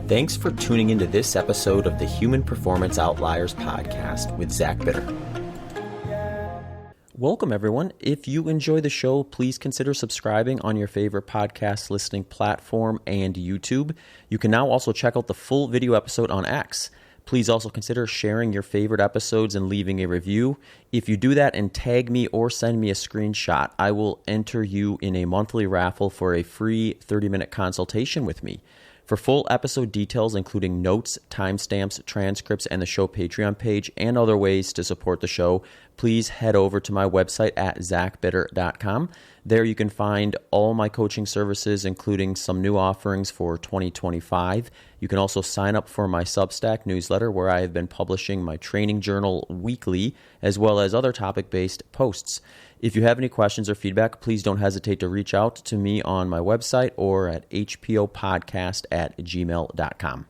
Thanks for tuning into this episode of the Human Performance Outliers podcast with Zach Bitter. Welcome, everyone. If you enjoy the show, please consider subscribing on your favorite podcast listening platform and YouTube. You can now also check out the full video episode on X. Please also consider sharing your favorite episodes and leaving a review. If you do that and tag me or send me a screenshot, I will enter you in a monthly raffle for a free 30-minute consultation with me. For full episode details, including notes, timestamps, transcripts, and the show Patreon page, and other ways to support the show, please head over to my website at zachbitter.com. There you can find all my coaching services, including some new offerings for 2025. You can also sign up for my Substack newsletter, where I have been publishing my training journal weekly, as well as other topic-based posts. If you have any questions or feedback, please don't hesitate to reach out to me on my website or at hpopodcast@gmail.com.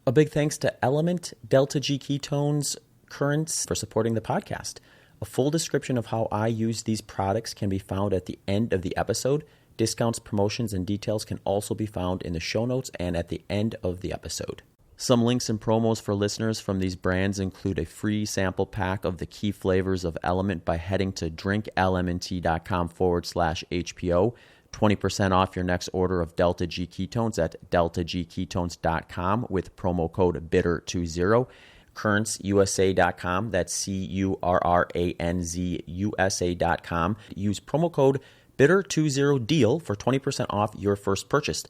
A big thanks to Element, Delta G Ketones, Currents for supporting the podcast. A full description of how I use these products can be found at the end of the episode. Discounts, promotions, and details can also be found in the show notes and at the end of the episode. Some links and promos for listeners from these brands include a free sample pack of the key flavors of Element by heading to drinklmnt.com/HPO, 20% off your next order of Delta G Ketones at deltagketones.com with promo code BITTER20. CurrentsUSA.com, that's CURRANZUSA.com. Use promo code BITTER20DEAL for 20% off your first purchase.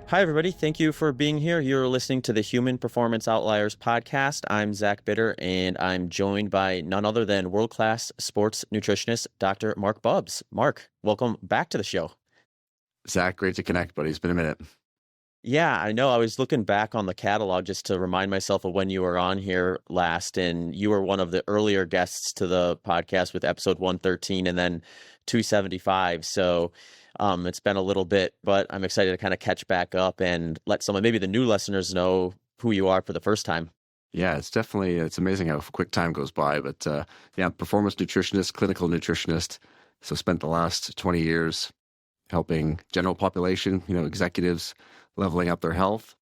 Hi, everybody. Thank you for being here. You're listening to the Human Performance Outliers podcast. I'm Zach Bitter, and I'm joined by none other than world-class sports nutritionist, Dr. Marc Bubbs. Marc, welcome back to the show. Zach, great to connect, buddy. It's been a minute. Yeah, I know. I was looking back on the catalog just to remind myself of when you were on here last, and you were one of the earlier guests to the podcast with episode 113 and then 275. So it's been a little bit, but I'm excited to kind of catch back up and let someone, maybe the new listeners, know who you are for the first time. Yeah, it's amazing how quick time goes by. But performance nutritionist, clinical nutritionist. So spent the last 20 years helping general population, executives, leveling up their health.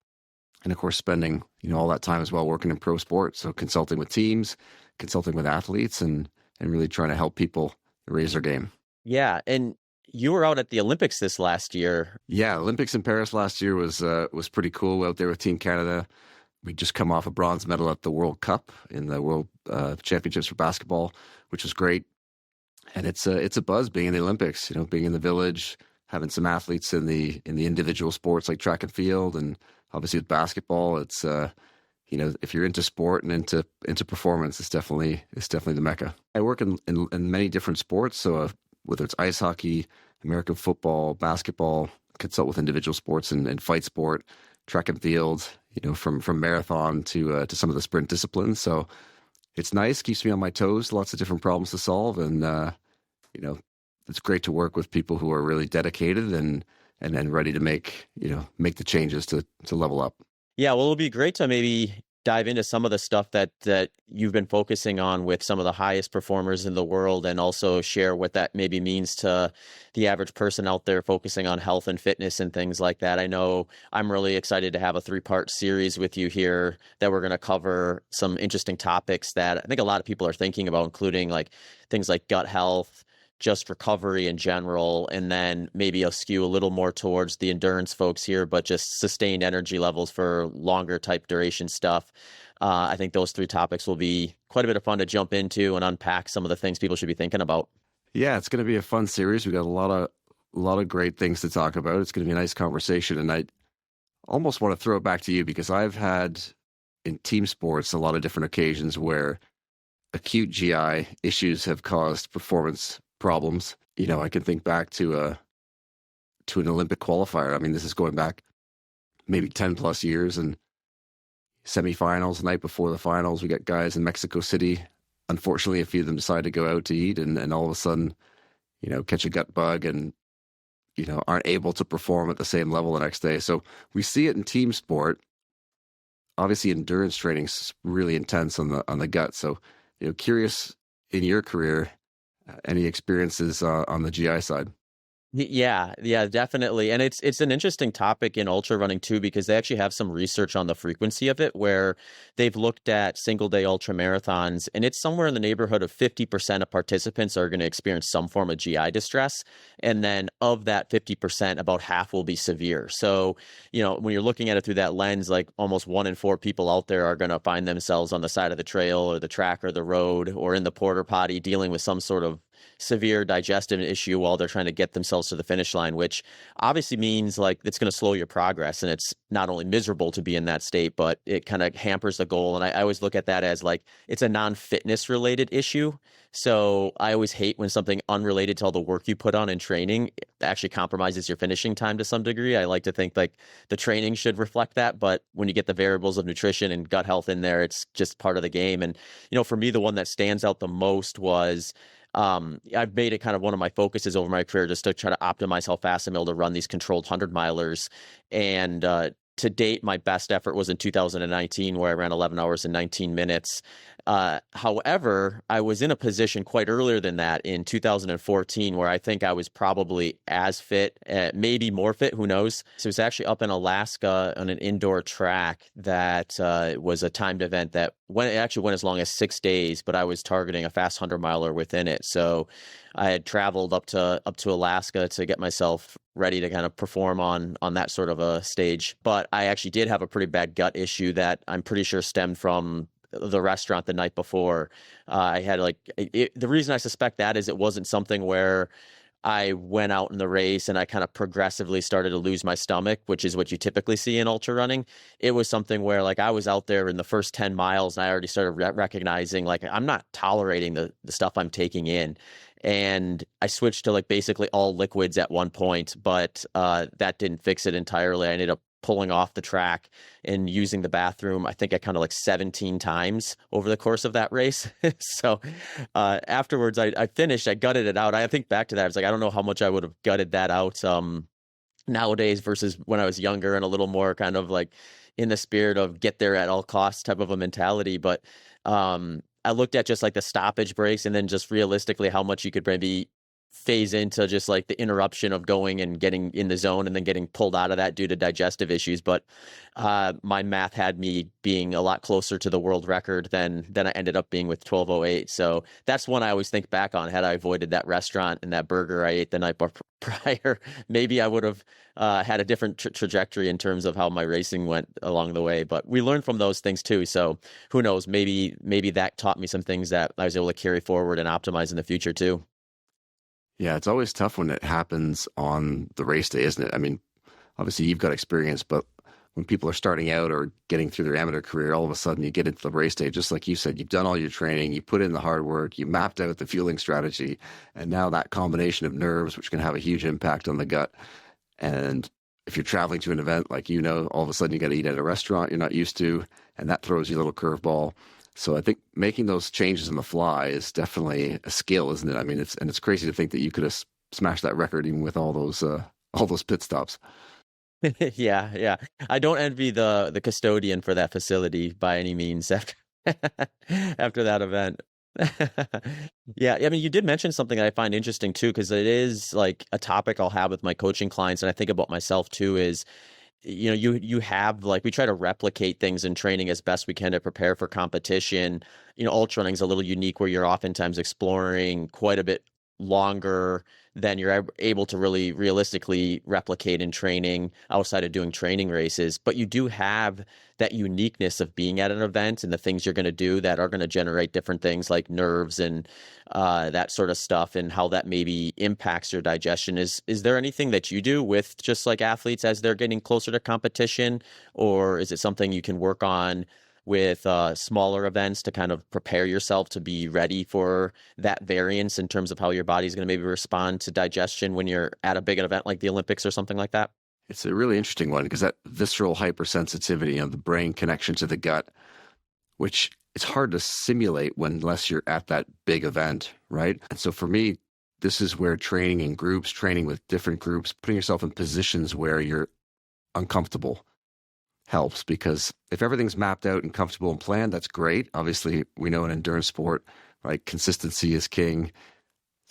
And of course, spending, all that time as well working in pro sports. So consulting with teams, consulting with athletes, and really trying to help people raise their game. Yeah. And you were out at the Olympics this last year. Yeah, Olympics in Paris last year was pretty cool. Out there with Team Canada. We just come off a bronze medal at the World Cup in the World Championships for basketball, which was great. And it's a buzz being in the Olympics. Being in the village, having some athletes in the individual sports like track and field, and obviously with basketball, it's if you're into sport and into performance, it's definitely the mecca. I work in many different sports, so whether it's ice hockey, American football, basketball, consult with individual sports and fight sport, track and field, from marathon to some of the sprint disciplines. So it's nice, keeps me on my toes, lots of different problems to solve, and it's great to work with people who are really dedicated and ready to make the changes to level up. Yeah, well, it'll be great to maybe dive into some of the stuff that you've been focusing on with some of the highest performers in the world, and also share what that maybe means to the average person out there focusing on health and fitness and things like that. I know I'm really excited to have a 3-part series with you here that we're going to cover some interesting topics that I think a lot of people are thinking about, including like things like gut health, just recovery in general, and then maybe a skew a little more towards the endurance folks here, but just sustained energy levels for longer type duration stuff. I think those 3 topics will be quite a bit of fun to jump into and unpack some of the things people should be thinking about. Yeah, it's going to be a fun series. We've got a lot of great things to talk about. It's going to be a nice conversation, and I almost want to throw it back to you because I've had in team sports a lot of different occasions where acute GI issues have caused performance problems. I can think back to an Olympic qualifier. I mean, this is going back maybe 10 plus years, and semifinals, the night before the finals, we got guys in Mexico City. Unfortunately, a few of them decide to go out to eat and all of a sudden, catch a gut bug and, aren't able to perform at the same level the next day. So we see it in team sport. Obviously, endurance training is really intense on the gut. So, curious in your career, any experiences on the GI side? Yeah, definitely. And it's an interesting topic in ultra running too, because they actually have some research on the frequency of it where they've looked at single day ultra marathons, and it's somewhere in the neighborhood of 50% of participants are going to experience some form of GI distress. And then of that 50%, about half will be severe. So, when you're looking at it through that lens, like almost 1 in 4 people out there are going to find themselves on the side of the trail or the track or the road or in the porta potty dealing with some sort of severe digestive issue while they're trying to get themselves to the finish line, which obviously means like it's going to slow your progress. And it's not only miserable to be in that state, but it kind of hampers the goal. And I always look at that as like it's a non-fitness related issue. So I always hate when something unrelated to all the work you put on in training actually compromises your finishing time to some degree. I like to think like the training should reflect that, but when you get the variables of nutrition and gut health in there, it's just part of the game. And, for me, the one that stands out the most was I've made it kind of one of my focuses over my career just to try to optimize how fast I'm able to run these controlled 100-milers. And to date, my best effort was in 2019, where I ran 11 hours and 19 minutes. However, I was in a position quite earlier than that in 2014, where I think I was probably as fit, maybe more fit, who knows? So it was actually up in Alaska on an indoor track that was a timed event that it actually went as long as 6 days, but I was targeting a fast 100-miler within it. So I had traveled up to Alaska to get myself ready to kind of perform on that sort of a stage. But I actually did have a pretty bad gut issue that I'm pretty sure stemmed from the restaurant the night before. I had the reason I suspect that is it wasn't something where I went out in the race and I kind of progressively started to lose my stomach, which is what you typically see in ultra running. It was something where like I was out there in the first 10 miles and I already started recognizing like I'm not tolerating the stuff I'm taking in. And I switched to like basically all liquids at one point, but that didn't fix it entirely. I ended up pulling off the track and using the bathroom, I think I counted like 17 times over the course of that race. So afterwards, I finished, I gutted it out. I think back to that, I was like, I don't know how much I would have gutted that out nowadays versus when I was younger and a little more kind of like in the spirit of get there at all costs type of a mentality. But I looked at just like the stoppage breaks and then just realistically how much you could maybe phase into just like the interruption of going and getting in the zone and then getting pulled out of that due to digestive issues. But my math had me being a lot closer to the world record than I ended up being with 12:08. So that's one I always think back on. Had I avoided that restaurant and that burger I ate the night prior, maybe I would have had a different trajectory in terms of how my racing went along the way. But we learned from those things too. So who knows, maybe that taught me some things that I was able to carry forward and optimize in the future too. Yeah, it's always tough when it happens on the race day, isn't it? I mean, obviously you've got experience, but when people are starting out or getting through their amateur career, all of a sudden you get into the race day, just like you said, you've done all your training, you put in the hard work, you mapped out the fueling strategy, and now that combination of nerves, which can have a huge impact on the gut. And if you're traveling to an event, like all of a sudden you got to eat at a restaurant you're not used to, and that throws you a little curveball. So I think making those changes on the fly is definitely a skill, isn't it? I mean, it's crazy to think that you could have smashed that record even with all those pit stops. Yeah. I don't envy the custodian for that facility by any means after after that event. Yeah, I mean, you did mention something that I find interesting too, because it is like a topic I'll have with my coaching clients, and I think about myself too, is you have like we try to replicate things in training as best we can to prepare for competition. Ultra running is a little unique where you're oftentimes exploring quite a bit longer than you're able to really realistically replicate in training outside of doing training races. But you do have that uniqueness of being at an event and the things you're going to do that are going to generate different things like nerves and that sort of stuff, and how that maybe impacts your digestion. Is there anything that you do with just like athletes as they're getting closer to competition, or is it something you can work on with smaller events to kind of prepare yourself to be ready for that variance in terms of how your body's going to maybe respond to digestion when you're at a big event like the Olympics or something like that? It's a really interesting one because that visceral hypersensitivity of the brain connection to the gut, which it's hard to simulate unless you're at that big event, right? And so for me, this is where training in groups, training with different groups, putting yourself in positions where you're uncomfortable helps, because if everything's mapped out and comfortable and planned, that's great. Obviously, we know in endurance sport, right, consistency is king.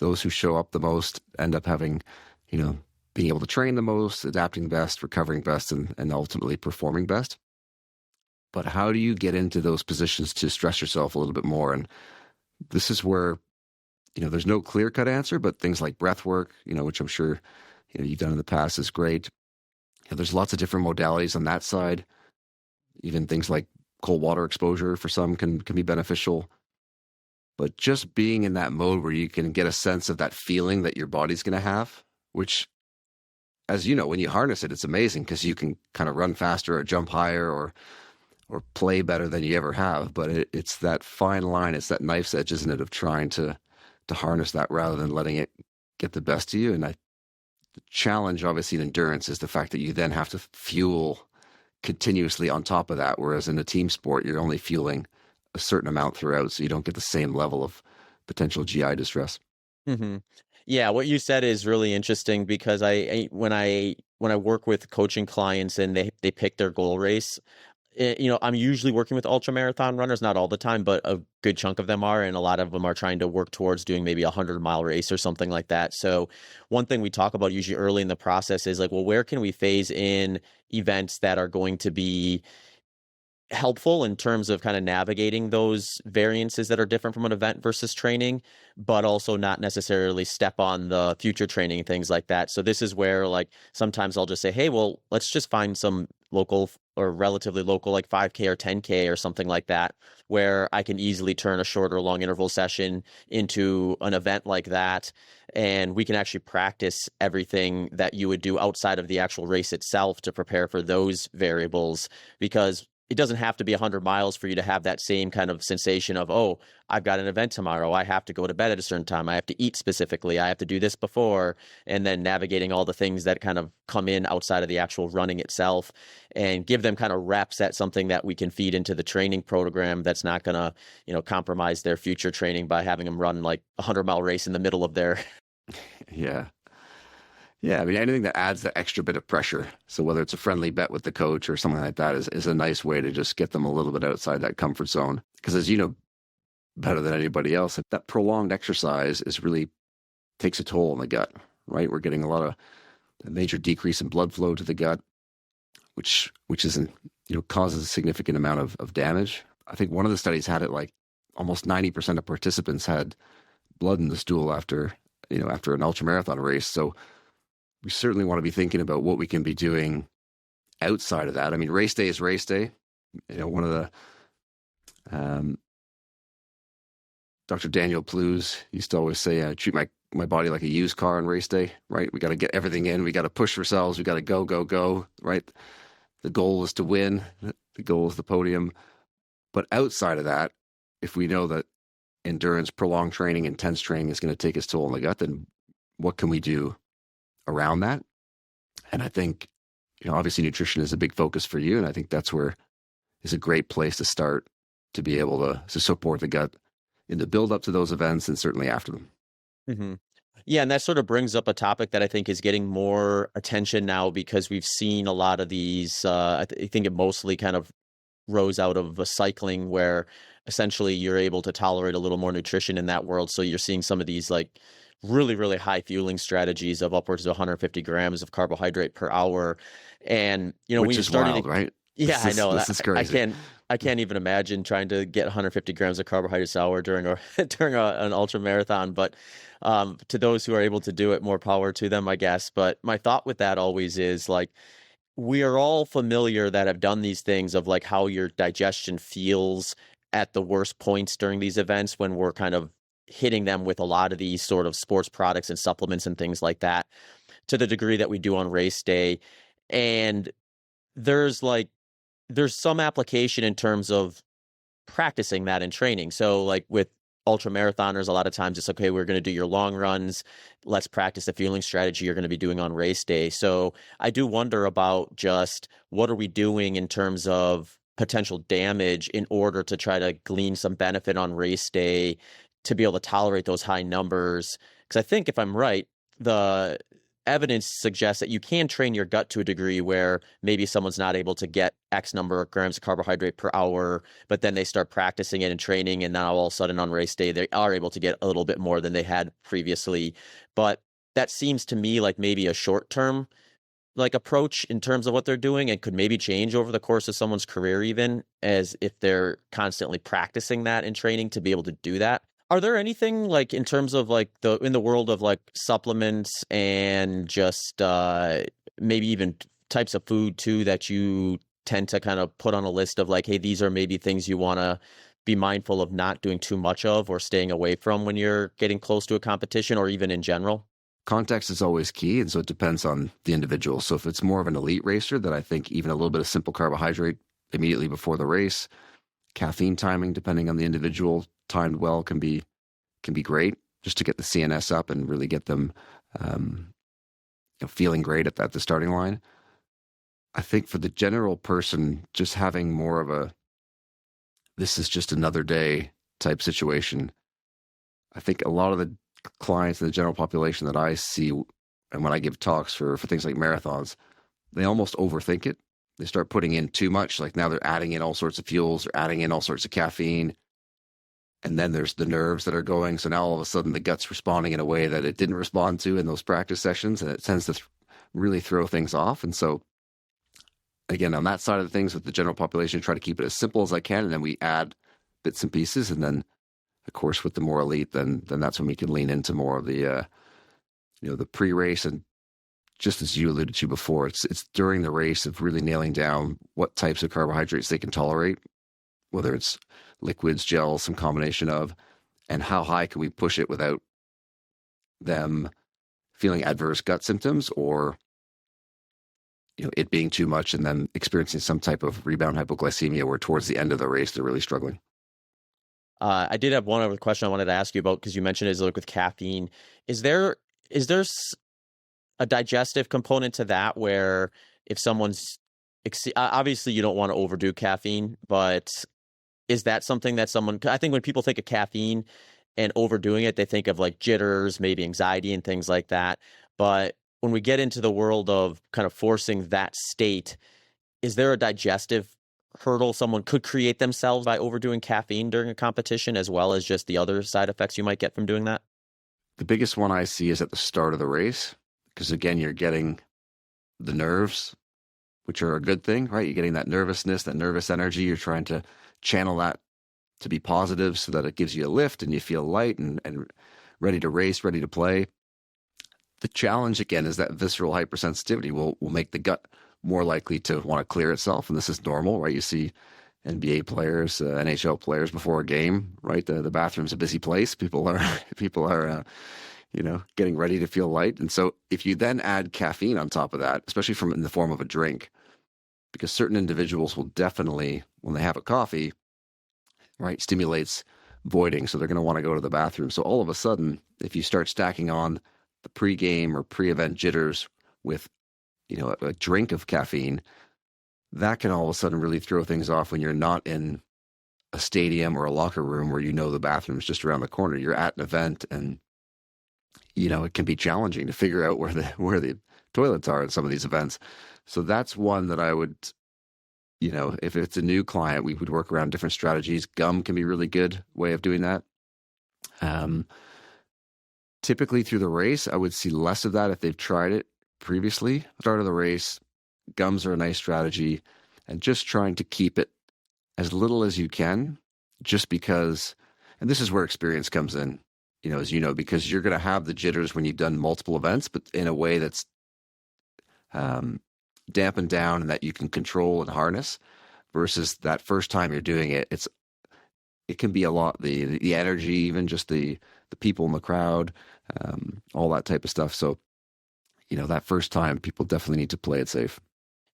Those who show up the most end up having being able to train the most, adapting best, recovering best, and ultimately performing best. But how do you get into those positions to stress yourself a little bit more? And this is where, there's no clear-cut answer, but things like breath work, which I'm sure, you've done in the past is great. There's lots of different modalities on that side. Even things like cold water exposure for some can be beneficial. But just being in that mode where you can get a sense of that feeling that your body's going to have, which, as you know, when you harness it, it's amazing because you can kind of run faster or jump higher or play better than you ever have. But it's that fine line, it's that knife's edge, isn't it, of trying to harness that rather than letting it get the best of you. And the challenge, obviously, in endurance is the fact that you then have to fuel continuously on top of that, whereas in a team sport, you're only fueling a certain amount throughout, so you don't get the same level of potential GI distress. Mm-hmm. Yeah, what you said is really interesting because when I work with coaching clients and they pick their goal race, I'm usually working with ultra marathon runners, not all the time, but a good chunk of them are, and a lot of them are trying to work towards doing maybe a 100-mile race or something like that. So one thing we talk about usually early in the process is like, well, where can we phase in events that are going to be helpful in terms of kind of navigating those variances that are different from an event versus training, but also not necessarily step on the future training and things like that. So this is where, like, sometimes I'll just say, hey, well, let's just find some local or relatively local, like 5K or 10K or something like that, where I can easily turn a short or long interval session into an event like that. And we can actually practice everything that you would do outside of the actual race itself to prepare for those variables, because it doesn't have to be 100 miles for you to have that same kind of sensation of, oh, I've got an event tomorrow. I have to go to bed at a certain time. I have to eat specifically. I have to do this before, and then navigating all the things that kind of come in outside of the actual running itself, and give them kind of reps at something that we can feed into the training program that's not going to, compromise their future training by having them run like a 100-mile race in the middle of their. Yeah. Yeah, I mean, anything that adds the extra bit of pressure. So whether it's a friendly bet with the coach or something like that is a nice way to just get them a little bit outside that comfort zone. Because as you know better than anybody else, that prolonged exercise really takes a toll on the gut, right? We're getting a major decrease in blood flow to the gut, which isn't, causes a significant amount of damage. I think one of the studies had it like almost 90% of participants had blood in the stool after an ultramarathon race. So we certainly want to be thinking about what we can be doing outside of that. I mean, race day is race day. One of the Dr. Daniel Plews used to always say, treat my body like a used car on race day, right? We got to get everything in. We got to push ourselves. We got to go, right? The goal is to win. The goal is the podium. But outside of that, if we know that endurance, prolonged training, intense training is going to take its toll on the gut, then what can we do around that? And I think, obviously nutrition is a big focus for you. And I think that's where is a great place to start to be able to support the gut in the build up to those events and certainly after them. Mm-hmm. Yeah. And that sort of brings up a topic that I think is getting more attention now, because we've seen a lot of these, I think it mostly kind of rose out of cycling, where essentially you're able to tolerate a little more nutrition in that world. So you're seeing some of these like really, really high fueling strategies of upwards of 150 grams of carbohydrate per hour. And, which is wild, right? Yeah, I know. This is crazy. I can't even imagine trying to get 150 grams of carbohydrates an hour during an ultra marathon. But to those who are able to do it, more power to them, I guess. But my thought with that always is like, we are all familiar that have done these things of like how your digestion feels at the worst points during these events, when we're kind of hitting them with a lot of these sort of sports products and supplements and things like that, to the degree that we do on race day. And there's some application in terms of practicing that in training. So like with ultra marathoners, a lot of times it's okay, we're going to do your long runs. Let's practice the fueling strategy you're going to be doing on race day. So I do wonder about just what are we doing in terms of potential damage in order to try to glean some benefit on race day to be able to tolerate those high numbers. Because I think if I'm right, the evidence suggests that you can train your gut to a degree where maybe someone's not able to get X number of grams of carbohydrate per hour, but then they start practicing it and training, and now all of a sudden on race day, they are able to get a little bit more than they had previously. But that seems to me like maybe a short-term like approach in terms of what they're doing, and could maybe change over the course of someone's career, even as if they're constantly practicing that in training to be able to do that. Are there anything like in terms of like in the world of like supplements and just maybe even types of food too that you tend to kind of put on a list of like, hey, these are maybe things you want to be mindful of not doing too much of or staying away from when you're getting close to a competition, or even in general? Context is always key, and so it depends on the individual. So if it's more of an elite racer, then I think even a little bit of simple carbohydrate immediately before the race, caffeine timing, depending on the individual, timed well can be great, just to get the CNS up and really get them feeling great at the starting line. I think for the general person, just having more of a this is just another day type situation. I think a lot of the clients in the general population that I see, and when I give talks for things like marathons, they almost overthink it. They start putting in too much. Like now they're adding in all sorts of fuels, they're adding in all sorts of caffeine. And then there's the nerves that are going. So now all of a sudden the gut's responding in a way that it didn't respond to in those practice sessions. And it tends to really throw things off. And so again, on that side of the things with the general population, try to keep it as simple as I can. And then we add bits and pieces. And then of course, with the more elite, then that's when we can lean into more of the, the pre-race. And just as you alluded to before, it's during the race of really nailing down what types of carbohydrates they can tolerate, whether it's liquids, gels, some combination of, and how high can we push it without them feeling adverse gut symptoms or, it being too much and then experiencing some type of rebound hypoglycemia where towards the end of the race, they're really struggling. I did have one other question I wanted to ask you about, because you mentioned is like with caffeine. Is there a digestive component to that where if someone's obviously you don't want to overdo caffeine, but is that something that I think when people think of caffeine and overdoing it, they think of like jitters, maybe anxiety and things like that. But when we get into the world of kind of forcing that state, is there a digestive hurdle someone could create themselves by overdoing caffeine during a competition, as well as just the other side effects you might get from doing that? The biggest one I see is at the start of the race, because again, you're getting the nerves, which are a good thing, right? You're getting that nervousness, that nervous energy. You're trying to channel that to be positive so that it gives you a lift and you feel light and ready to race, ready to play. The challenge, again, is that visceral hypersensitivity will make the gut more likely to want to clear itself. And this is normal, right? You see NBA players, NHL players before a game, right? The bathroom's a busy place. People are getting ready to feel light. And so if you then add caffeine on top of that, especially from in the form of a drink, because certain individuals will definitely, when they have a coffee, right, stimulates voiding. So they're going to want to go to the bathroom. So all of a sudden, if you start stacking on the pre-game or pre-event jitters with, a drink of caffeine, that can all of a sudden really throw things off when you're not in a stadium or a locker room where the bathroom is just around the corner. You're at an event and, it can be challenging to figure out where the toilets are at some of these events. So that's one that I would, if it's a new client, we would work around different strategies. Gum can be a really good way of doing that. Typically through the race, I would see less of that if they've tried it previously. Start of the race, gums are a nice strategy, and just trying to keep it as little as you can, just because, and this is where experience comes in, as you know, because you're going to have the jitters when you've done multiple events, but in a way that's dampened down and that you can control and harness, versus that first time you're doing it. It can be a lot, the energy, even just the people in the crowd, all that type of stuff. So, that first time, people definitely need to play it safe.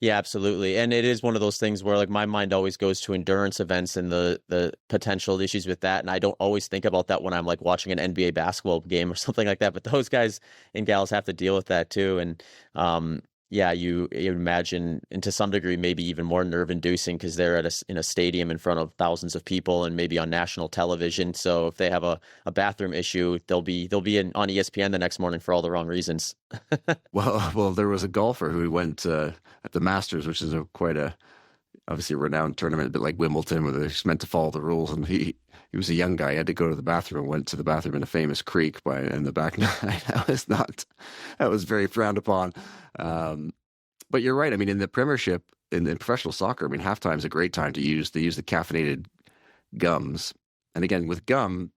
Yeah, absolutely. And it is one of those things where like my mind always goes to endurance events and the potential issues with that. And I don't always think about that when I'm like watching an NBA basketball game or something like that. But those guys and gals have to deal with that too. And yeah, you imagine, and to some degree, maybe even more nerve inducing because they're in a stadium in front of thousands of people and maybe on national television. So if they have a bathroom issue, they'll be on ESPN the next morning for all the wrong reasons. Well, there was a golfer who went at the Masters, which is quite a obviously a renowned tournament, a bit like Wimbledon, where they're just meant to follow the rules. And he he was a young guy. He had to go to the bathroom and went to the bathroom in a famous creek in the back nine. That was very frowned upon. But you're right. I mean, in the Premiership, in professional soccer, I mean, halftime is a great time to use. They use the caffeinated gums. And again, with gum,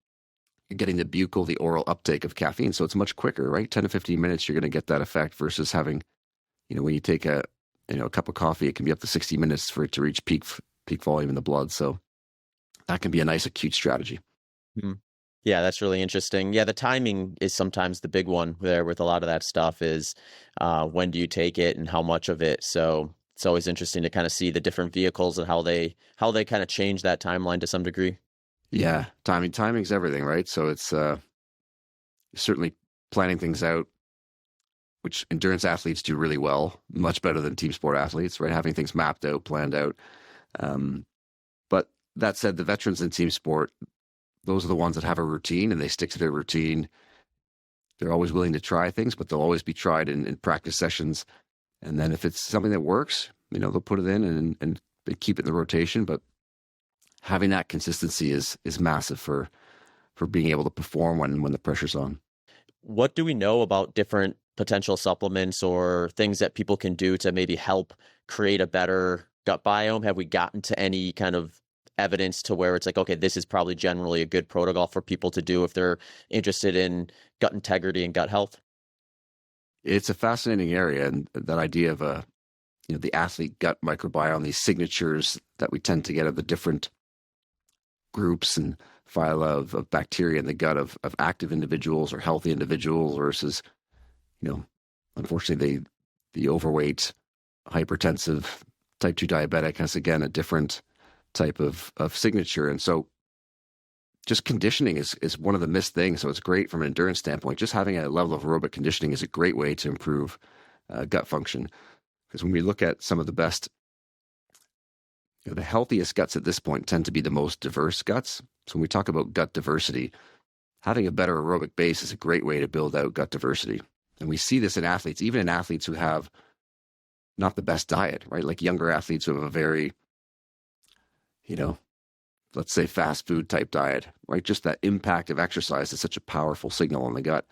you're getting the buccal, the oral uptake of caffeine. So it's much quicker, right? 10 to 15 minutes, you're going to get that effect versus having, when you take a cup of coffee, it can be up to 60 minutes for it to reach peak volume in the blood. So that can be a nice acute strategy. Mm-hmm. Yeah, that's really interesting. Yeah, the timing is sometimes the big one there with a lot of that stuff is when do you take it and how much of it. So it's always interesting to kind of see the different vehicles and how they kind of change that timeline to some degree. Yeah, timing's everything, right? So it's certainly planning things out, which endurance athletes do really well, much better than team sport athletes, right? Having things mapped out, planned out. But that said, the veterans in team sport, those are the ones that have a routine and they stick to their routine. They're always willing to try things, but they'll always be tried in practice sessions. And then if it's something that works, they'll put it in and they keep it in the rotation. But having that consistency is massive for being able to perform when the pressure's on. What do we know about different potential supplements or things that people can do to maybe help create a better gut biome? Have we gotten to any kind of evidence to where it's like, okay, this is probably generally a good protocol for people to do if they're interested in gut integrity and gut health? It's a fascinating area, and that idea of the athlete gut microbiome, these signatures that we tend to get of the different groups and phyla of bacteria in the gut of active individuals or healthy individuals versus, unfortunately, the overweight, hypertensive, type 2 diabetic has, again, a different type of signature. And so just conditioning is one of the missed things. So it's great from an endurance standpoint. Just having a level of aerobic conditioning is a great way to improve gut function. Because when we look at some of the best, the healthiest guts at this point tend to be the most diverse guts. So when we talk about gut diversity, having a better aerobic base is a great way to build out gut diversity. And we see this in athletes, even in athletes who have not the best diet, right? Like younger athletes who have a very, let's say fast food type diet, right? Just that impact of exercise is such a powerful signal on the gut.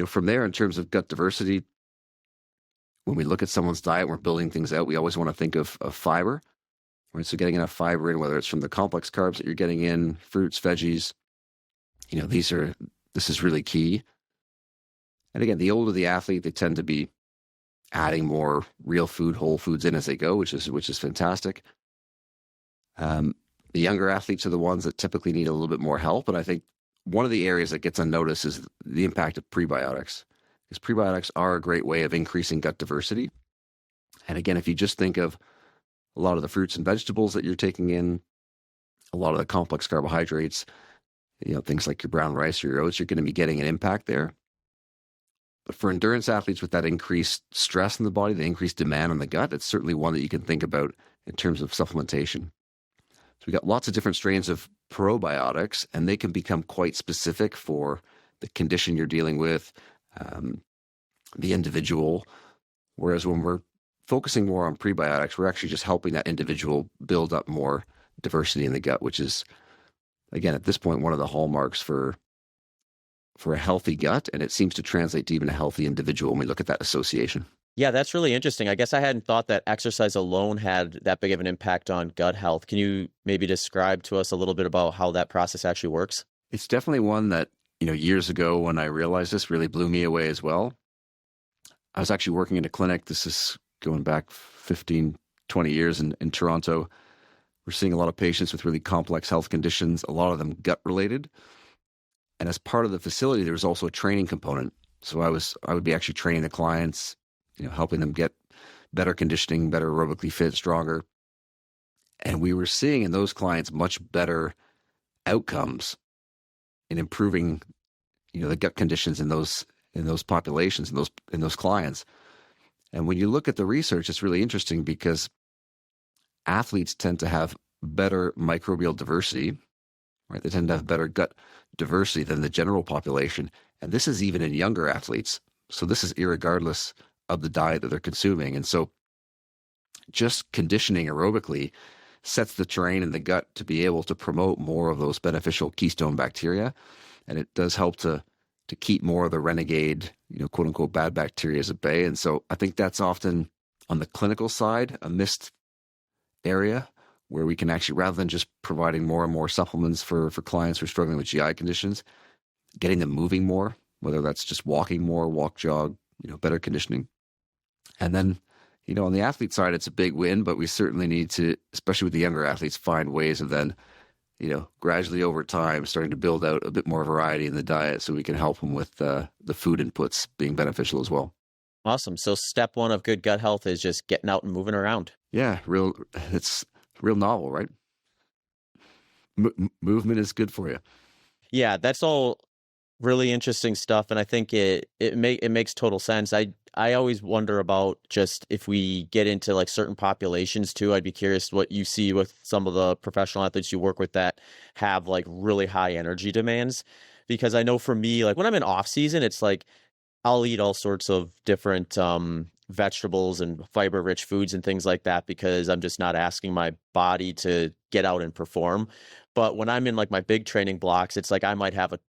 From there, in terms of gut diversity, when we look at someone's diet, we're building things out. We always want to think of fiber, right? So getting enough fiber in, whether it's from the complex carbs that you're getting in, fruits, veggies, this is really key. And again, the older the athlete, they tend to be adding more real food, whole foods in as they go, which is fantastic. The younger athletes are the ones that typically need a little bit more help. And I think one of the areas that gets unnoticed is the impact of prebiotics, because prebiotics are a great way of increasing gut diversity. And again, if you just think of a lot of the fruits and vegetables that you're taking in, a lot of the complex carbohydrates, things like your brown rice or your oats, you're going to be getting an impact there. But for endurance athletes with that increased stress in the body, the increased demand on the gut, it's certainly one that you can think about in terms of supplementation. So we got lots of different strains of probiotics, and they can become quite specific for the condition you're dealing with, the individual. Whereas when we're focusing more on prebiotics, we're actually just helping that individual build up more diversity in the gut, which is, again, at this point, one of the hallmarks for a healthy gut. And it seems to translate to even a healthy individual when we look at that association. Yeah, that's really interesting. I guess I hadn't thought that exercise alone had that big of an impact on gut health. Can you maybe describe to us a little bit about how that process actually works? It's definitely one that, years ago when I realized this really blew me away as well. I was actually working in a clinic. This is going back 15, 20 years in Toronto. We're seeing a lot of patients with really complex health conditions, a lot of them gut related. And as part of the facility, there was also a training component. So I would be actually training the clients, helping them get better conditioning, better aerobically fit, stronger. And we were seeing in those clients much better outcomes in improving, the gut conditions in those populations, in those clients. And when you look at the research, it's really interesting because athletes tend to have better microbial diversity, right? They tend to have better gut diversity than the general population. And this is even in younger athletes. So this is irregardless of the diet that they're consuming. And so just conditioning aerobically sets the terrain in the gut to be able to promote more of those beneficial keystone bacteria. And it does help to keep more of the renegade, quote unquote, bad bacteria at bay. And so I think that's often on the clinical side, a missed area where we can actually, rather than just providing more and more supplements for clients who are struggling with GI conditions, getting them moving more, whether that's just walking more, walk, jog, better conditioning. And then, on the athlete side, it's a big win, but we certainly need to, especially with the younger athletes, find ways of then, gradually over time, starting to build out a bit more variety in the diet so we can help them with the food inputs being beneficial as well. Awesome. So step one of good gut health is just getting out and moving around. Yeah, it's real novel, right? Movement is good for you. Yeah, that's all really interesting stuff, and I think it makes total sense. I always wonder about just if we get into like certain populations too. I'd be curious what you see with some of the professional athletes you work with that have like really high energy demands, because I know for me, like when I'm in off season, it's like I'll eat all sorts of different vegetables and fiber rich foods and things like that because I'm just not asking my body to get out and perform. But when I'm in like my big training blocks, it's like I might have a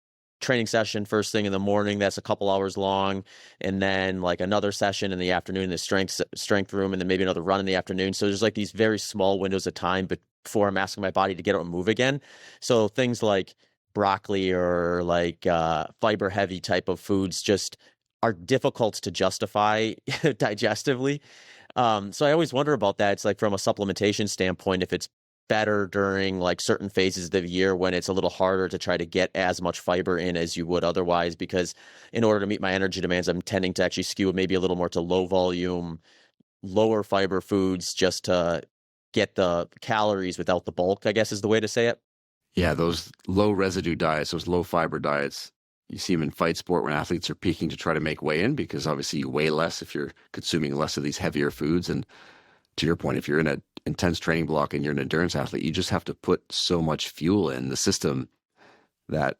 training session first thing in the morning that's a couple hours long, and then like another session in the afternoon in the strength room, and then maybe another run in the afternoon. So there's like these very small windows of time before I'm asking my body to get out and move again. So things like broccoli or like fiber heavy type of foods just are difficult to justify digestively. So I always wonder about that. It's like from a supplementation standpoint, if it's better during like certain phases of the year when it's a little harder to try to get as much fiber in as you would otherwise, because in order to meet my energy demands, I'm tending to actually skew maybe a little more to low volume, lower fiber foods just to get the calories without the bulk, I guess is the way to say it. Yeah, those low residue diets, those low fiber diets, you see them in fight sport when athletes are peaking to try to make weigh in, because obviously you weigh less if you're consuming less of these heavier foods. And to your point, if you're in an intense training block and you're an endurance athlete, you just have to put so much fuel in the system that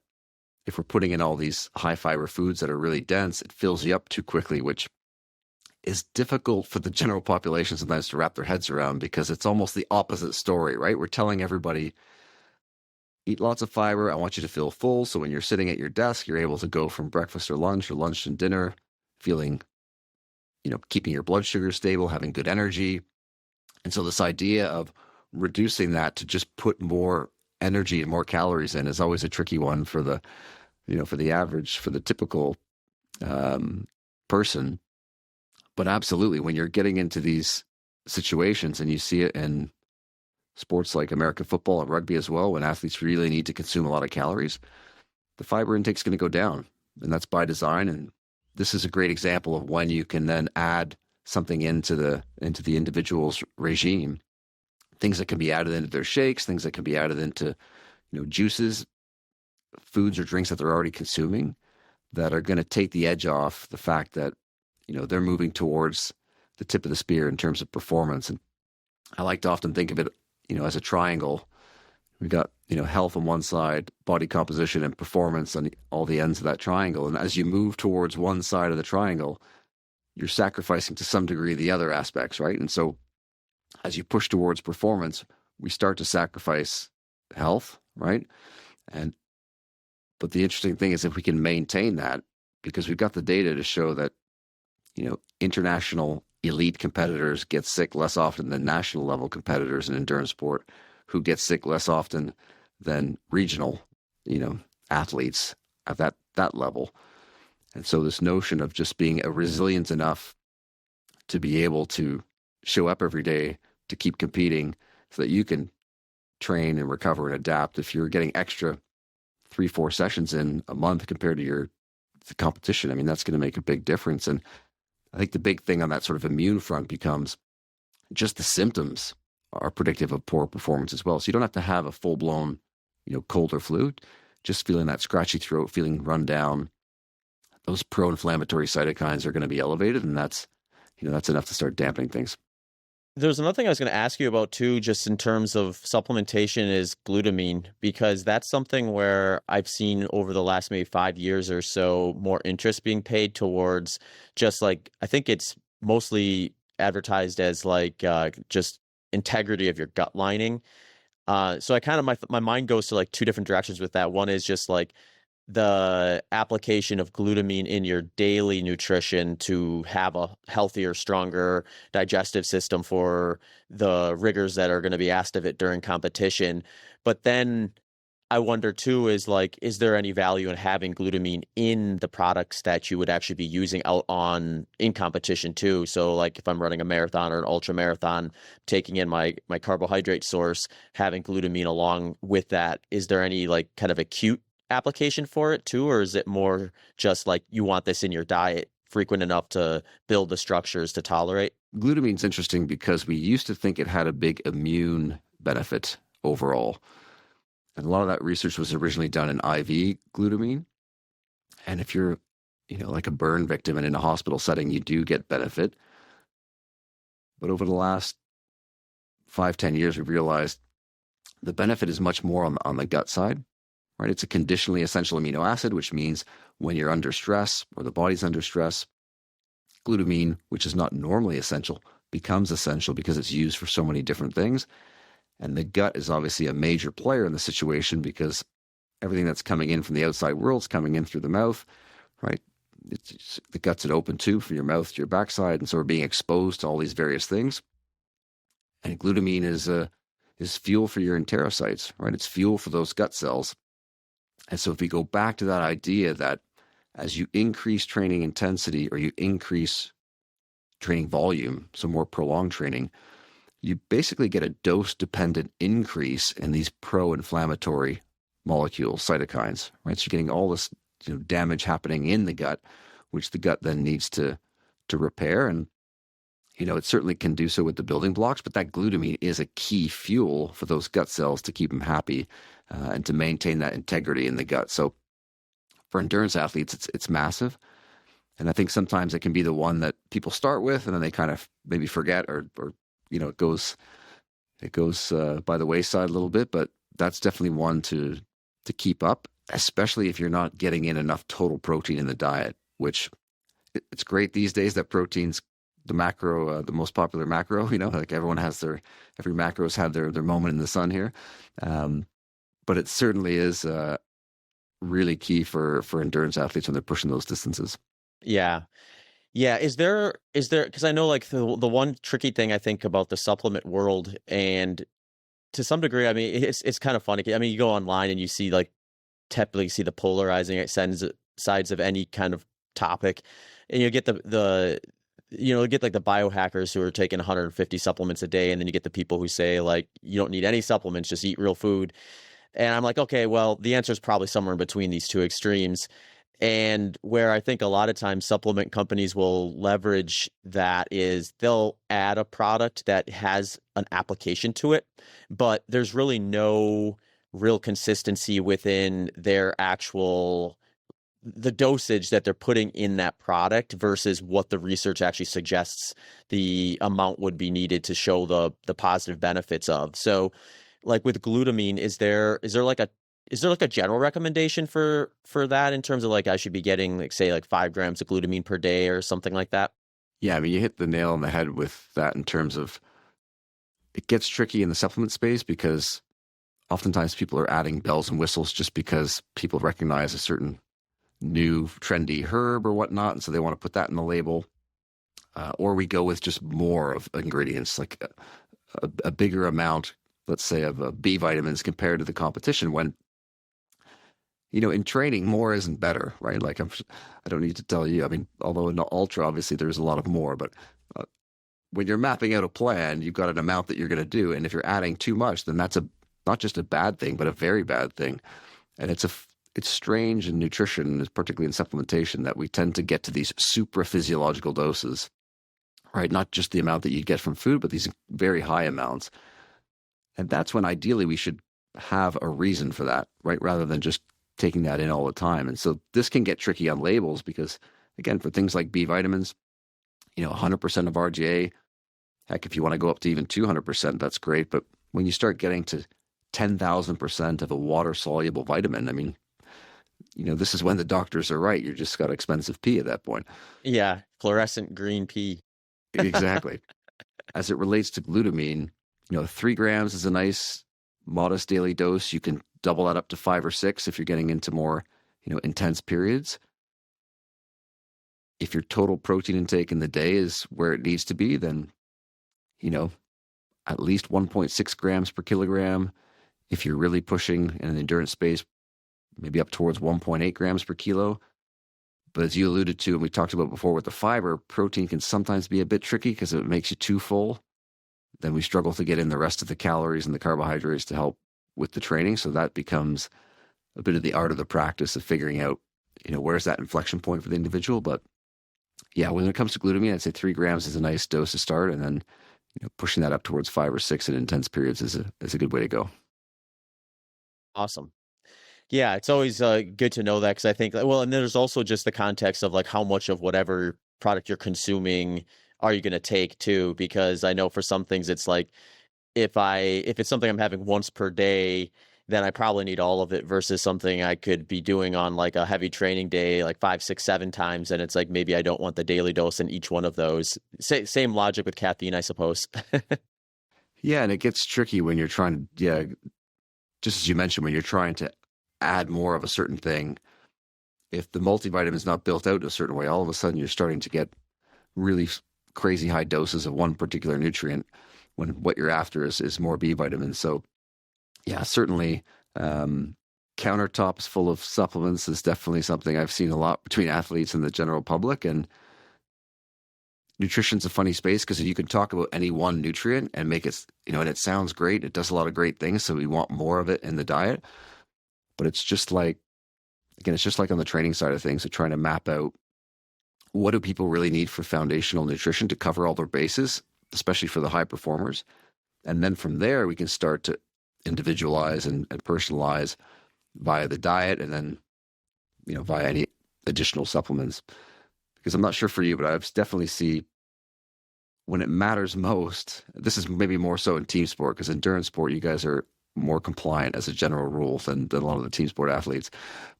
if we're putting in all these high fiber foods that are really dense, it fills you up too quickly, which is difficult for the general population sometimes to wrap their heads around, because it's almost the opposite story, right? We're telling everybody, eat lots of fiber. I want you to feel full. So when you're sitting at your desk, you're able to go from breakfast or lunch and dinner feeling, keeping your blood sugar stable, having good energy. And so this idea of reducing that to just put more energy and more calories in is always a tricky one for the, for the typical person. But absolutely, when you're getting into these situations, and you see it in sports like American football and rugby as well, when athletes really need to consume a lot of calories, the fiber intake is going to go down. And that's by design. And this is a great example of when you can then add something into the individual's regime, things that can be added into their shakes, things that can be added into, juices, foods or drinks that they're already consuming, that are going to take the edge off the fact that, they're moving towards the tip of the spear in terms of performance. And I like to often think of it, as a triangle. We've got, health on one side, body composition and performance on all the ends of that triangle. And as you move towards one side of the triangle, you're sacrificing to some degree the other aspects, right? And so as you push towards performance, we start to sacrifice health, right? But the interesting thing is if we can maintain that, because we've got the data to show that, international elite competitors get sick less often than national level competitors in endurance sport, who get sick less often than regional, athletes at that level. And so this notion of just being resilient enough to be able to show up every day to keep competing so that you can train and recover and adapt. If you're getting extra 3-4 sessions in a month compared to the competition, I mean, that's going to make a big difference. And I think the big thing on that sort of immune front becomes just the symptoms are predictive of poor performance as well. So you don't have to have a full-blown, cold or flu, just feeling that scratchy throat, feeling run down. Those pro-inflammatory cytokines are going to be elevated, and that's enough to start dampening things. There's another thing I was going to ask you about too, just in terms of supplementation, is glutamine, because that's something where I've seen over the last maybe 5 years or so more interest being paid towards, just like, I think it's mostly advertised as like just integrity of your gut lining. So I kind of my mind goes to like two different directions with that. One is just like the application of glutamine in your daily nutrition to have a healthier, stronger digestive system for the rigors that are going to be asked of it during competition. But then I wonder too, is like, is there any value in having glutamine in the products that you would actually be using out on in competition too? So like if I'm running a marathon or an ultra marathon, taking in my carbohydrate source, having glutamine along with that, is there any like kind of acute application for it too? Or is it more just like you want this in your diet frequent enough to build the structures to tolerate? Glutamine's interesting because we used to think it had a big immune benefit overall. And a lot of that research was originally done in IV glutamine. And if you're, like a burn victim and in a hospital setting, you do get benefit. But over the last 5-10 years, we've realized the benefit is much more on the gut side, right? It's a conditionally essential amino acid, which means when you're under stress or the body's under stress, glutamine, which is not normally essential, becomes essential because it's used for so many different things. And the gut is obviously a major player in the situation because everything that's coming in from the outside world is coming in through the mouth, right? The gut's an open tube from your mouth to your backside, and so we're being exposed to all these various things. And glutamine is fuel for your enterocytes, right? It's fuel for those gut cells. And so if we go back to that idea that as you increase training intensity or you increase training volume, so more prolonged training, you basically get a dose-dependent increase in these pro-inflammatory molecules, cytokines, right? So you're getting all this damage happening in the gut, which the gut then needs to repair. And, it certainly can do so with the building blocks, but that glutamine is a key fuel for those gut cells to keep them happy and to maintain that integrity in the gut. So for endurance athletes, it's massive. And I think sometimes it can be the one that people start with and then they kind of maybe forget or it goes by the wayside a little bit, but that's definitely one to keep up, especially if you're not getting in enough total protein in the diet, which it's great these days that protein's the macro, the most popular macro, like every macro's had their moment in the sun here. But it certainly is really key for endurance athletes when they're pushing those distances. Yeah. Yeah, is there because I know like the one tricky thing I think about the supplement world, and to some degree, I mean it's kind of funny. I mean, you go online and you see like typically see the polarizing sides of any kind of topic, and you get you get like the biohackers who are taking 150 supplements a day, and then you get the people who say like you don't need any supplements, just eat real food. And I'm like, okay, well, the answer is probably somewhere in between these two extremes. And where I think a lot of times supplement companies will leverage that is they'll add a product that has an application to it, but there's really no real consistency within their the dosage that they're putting in that product versus what the research actually suggests the amount would be needed to show the positive benefits of. So like with glutamine, is there like a general recommendation for that in terms of like I should be getting like say like 5 grams of glutamine per day or something like that? Yeah, I mean, you hit the nail on the head with that in terms of it gets tricky in the supplement space because oftentimes people are adding bells and whistles just because people recognize a certain new trendy herb or whatnot, and so they want to put that in the label. Or we go with just more of ingredients, like a bigger amount, let's say, of B vitamins compared to the competition when in training, more isn't better, right? Like I don't need to tell you. I mean, although in the ultra, obviously there's a lot of more, but when you're mapping out a plan, you've got an amount that you're going to do. And if you're adding too much, then that's not just a bad thing, but a very bad thing. And it's strange in nutrition, particularly in supplementation, that we tend to get to these supraphysiological doses, right? Not just the amount that you get from food, but these very high amounts. And that's when ideally we should have a reason for that, right? Rather than just taking that in all the time. And so this can get tricky on labels because, again, for things like B vitamins, 100% of RGA, heck, if you want to go up to even 200%, that's great. But when you start getting to 10,000% of a water-soluble vitamin, I mean, this is when the doctors are right. You're just got expensive pee at that point. Yeah, fluorescent green pee. Exactly. As it relates to glutamine, 3 grams is a nice modest daily dose. You can double that up to 5 or 6 if you're getting into more, intense periods. If your total protein intake in the day is where it needs to be, then, at least 1.6 grams per kilogram. If you're really pushing in an endurance space, maybe up towards 1.8 grams per kilo. But as you alluded to, and we talked about before with the fiber, protein can sometimes be a bit tricky because if it makes you too full, then we struggle to get in the rest of the calories and the carbohydrates to help with the training. So that becomes a bit of the art of the practice of figuring out, where's that inflection point for the individual. But yeah, when it comes to glutamine, I'd say 3 grams is a nice dose to start. And then, pushing that up towards 5 or 6 in intense periods is a good way to go. Awesome. Yeah, it's always good to know that, because I think, well, and there's also just the context of like how much of whatever product you're consuming are you going to take too, because I know for some things it's like if it's something I'm having once per day, then I probably need all of it, versus something I could be doing on like a heavy training day, like 5, 6, 7 times. And it's like, maybe I don't want the daily dose in each one of those. Same logic with caffeine, I suppose. Yeah. And it gets tricky when you're trying to, just as you mentioned, when you're trying to add more of a certain thing. If the multivitamin is not built out in a certain way, all of a sudden you're starting to get really crazy high doses of one particular nutrient when what you're after is more B vitamins. So yeah, certainly countertops full of supplements is definitely something I've seen a lot between athletes and the general public. And nutrition's a funny space because you can talk about any one nutrient and make it, and it sounds great. It does a lot of great things. So we want more of it in the diet. But it's just like on the training side of things, of trying to map out what do people really need for foundational nutrition to cover all their bases, especially for the high performers. And then from there, we can start to individualize and personalize via the diet, and then, via any additional supplements. Because I'm not sure for you, but I definitely see when it matters most, this is maybe more so in team sport, because endurance sport, you guys are more compliant as a general rule than a lot of the team sport athletes.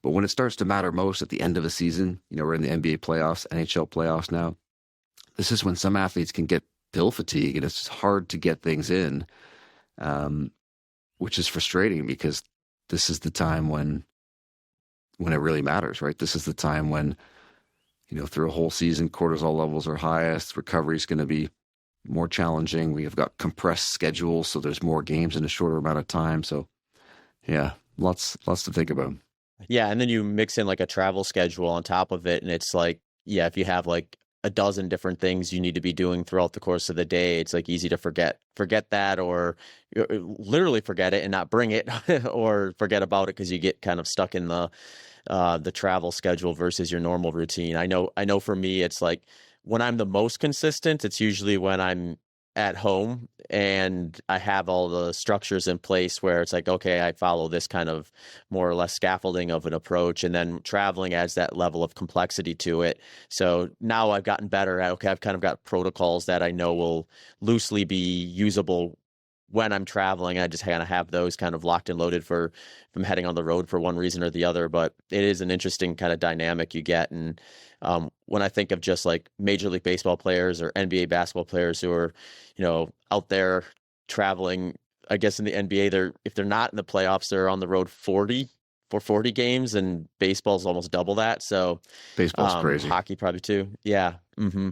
But when it starts to matter most at the end of a season, we're in the NBA playoffs, NHL playoffs now. This is when some athletes can get pill fatigue, and it's hard to get things in, which is frustrating, because this is the time when it really matters, right? This is the time when, through a whole season, cortisol levels are highest, recovery is going to be more challenging. We have got compressed schedules, so there's more games in a shorter amount of time. So yeah, lots to think about. Yeah, and then you mix in like a travel schedule on top of it, and it's like, yeah, if you have like a dozen different things you need to be doing throughout the course of the day, it's like easy to forget that, or literally forget it and not bring it, or forget about it because you get kind of stuck in the travel schedule versus your normal routine. I know for me, it's like when I'm the most consistent, it's usually when I'm at home and I have all the structures in place where it's like, okay, I follow this kind of more or less scaffolding of an approach, and then traveling adds that level of complexity to it. So now I've gotten better at, okay, I've kind of got protocols that I know will loosely be usable when I'm traveling. I just kind of have those kind of locked and loaded from heading on the road for one reason or the other. But it is an interesting kind of dynamic you get. And when I think of just like Major League Baseball players or NBA basketball players who are, out there traveling, I guess in the NBA, if they're not in the playoffs, they're on the road for 40 games, and baseball's almost double that. So baseball's crazy. Hockey probably too. Yeah. Mm-hmm.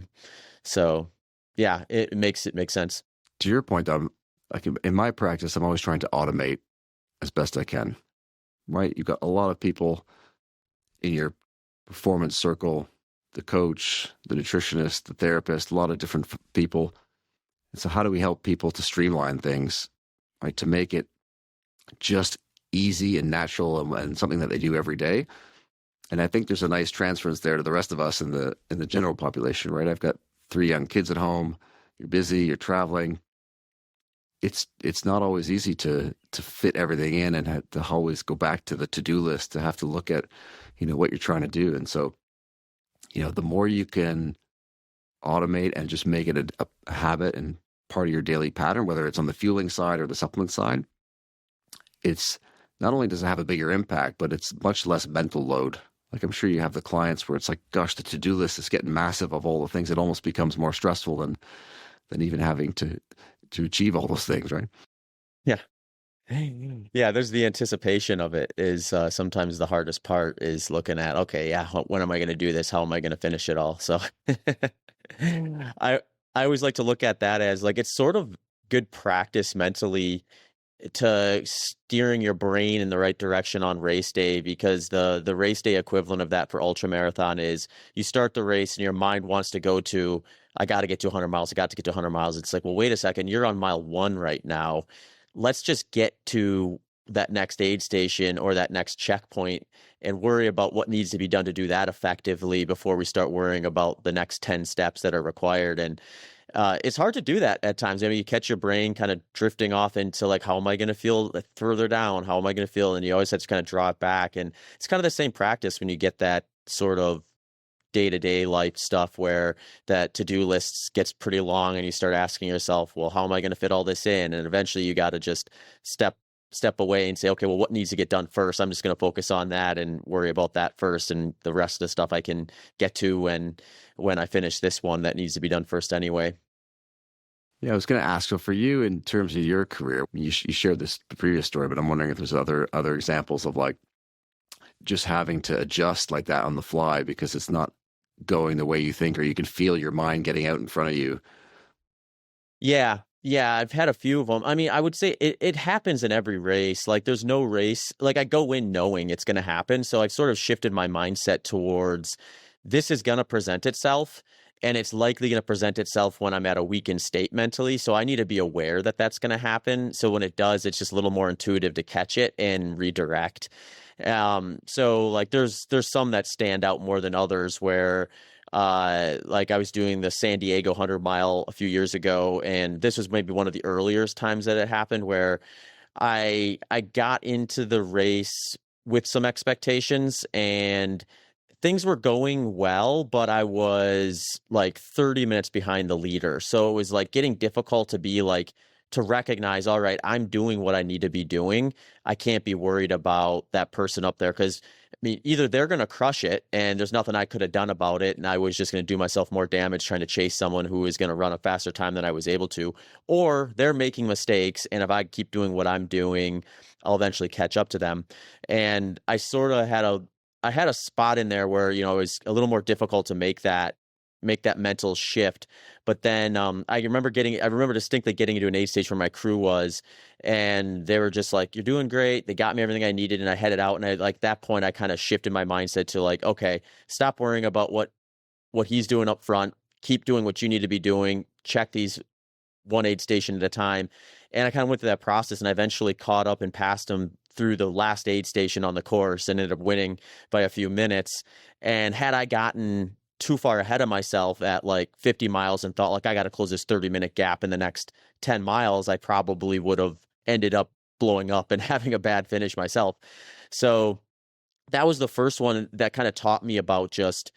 So yeah, it makes sense. To your point, like in my practice, I'm always trying to automate as best I can, right? You've got a lot of people in your performance circle, the coach, the nutritionist, the therapist, a lot of different people. And so how do we help people to streamline things, right? To make it just easy and natural and something that they do every day. And I think there's a nice transference there to the rest of us in the general population, right? I've got 3 young kids at home. You're busy, you're traveling. It's not always easy to fit everything in and have to always go back to the to-do list, to have to look at, what you're trying to do. And so, the more you can automate and just make it a habit and part of your daily pattern, whether it's on the fueling side or the supplement side, it's not only does it have a bigger impact, but it's much less mental load. Like I'm sure you have the clients where it's like, gosh, the to-do list is getting massive of all the things. It almost becomes more stressful than even having to to achieve all those things, right? Yeah. Yeah, there's the anticipation of it is sometimes the hardest part is looking at, okay, yeah, when am I going to do this? How am I going to finish it all? So I I always like to look at that as like it's sort of good practice mentally to steering your brain in the right direction on race day, because the race day equivalent of that for ultra marathon is you start the race and your mind wants to go to, I got to get to 100 miles. I got to get to 100 miles. It's like, well, wait a second. You're on mile 1 right now. Let's just get to that next aid station or that next checkpoint and worry about what needs to be done to do that effectively before we start worrying about the next 10 steps that are required. And it's hard to do that at times. I mean, you catch your brain kind of drifting off into like, how am I going to feel further down? How am I going to feel? And you always have to kind of draw it back. And it's kind of the same practice when you get that sort of day-to-day life stuff where that to-do list gets pretty long and you start asking yourself, well, how am I going to fit all this in? And eventually you got to just step away and say, okay, well, what needs to get done first? I'm just going to focus on that and worry about that first. And the rest of the stuff I can get to when I finish this one that needs to be done first anyway. Yeah, I was going to ask, so for you in terms of your career, you shared this previous story, but I'm wondering if there's other examples of like just having to adjust like that on the fly because it's not going the way you think, or you can feel your mind getting out in front of you. Yeah, I've had a few of them. I mean, I would say it happens in every race. Like there's no race, like I go in knowing it's going to happen. So I've sort of shifted my mindset towards this is going to present itself. And it's likely going to present itself when I'm at a weakened state mentally. So I need to be aware that that's going to happen. So when it does, it's just a little more intuitive to catch it and redirect. So like there's some that stand out more than others where like I was doing the San Diego 100 mile a few years ago. And this was maybe one of the earliest times that it happened where I got into the race with some expectations and things were going well, but I was like 30 minutes behind the leader. So it was like getting difficult to be like, to recognize, all right, I'm doing what I need to be doing. I can't be worried about that person up there because, I mean, either they're going to crush it and there's nothing I could have done about it, and I was just going to do myself more damage trying to chase someone who is going to run a faster time than I was able to, or they're making mistakes, and if I keep doing what I'm doing, I'll eventually catch up to them. And I sort of had a spot in there where, it was a little more difficult to make that mental shift. But then I remember distinctly getting into an aid station where my crew was, and they were just like, you're doing great. They got me everything I needed, and I headed out. And I, like, that point, I kind of shifted my mindset to like, okay, stop worrying about what he's doing up front. Keep doing what you need to be doing. Check these one aid station at a time. And I kind of went through that process, and I eventually caught up and passed him through the last aid station on the course and ended up winning by a few minutes. And had I gotten too far ahead of myself at like 50 miles and thought like I got to close this 30-minute gap in the next 10 miles, I probably would have ended up blowing up and having a bad finish myself. So that was the first one that kind of taught me about just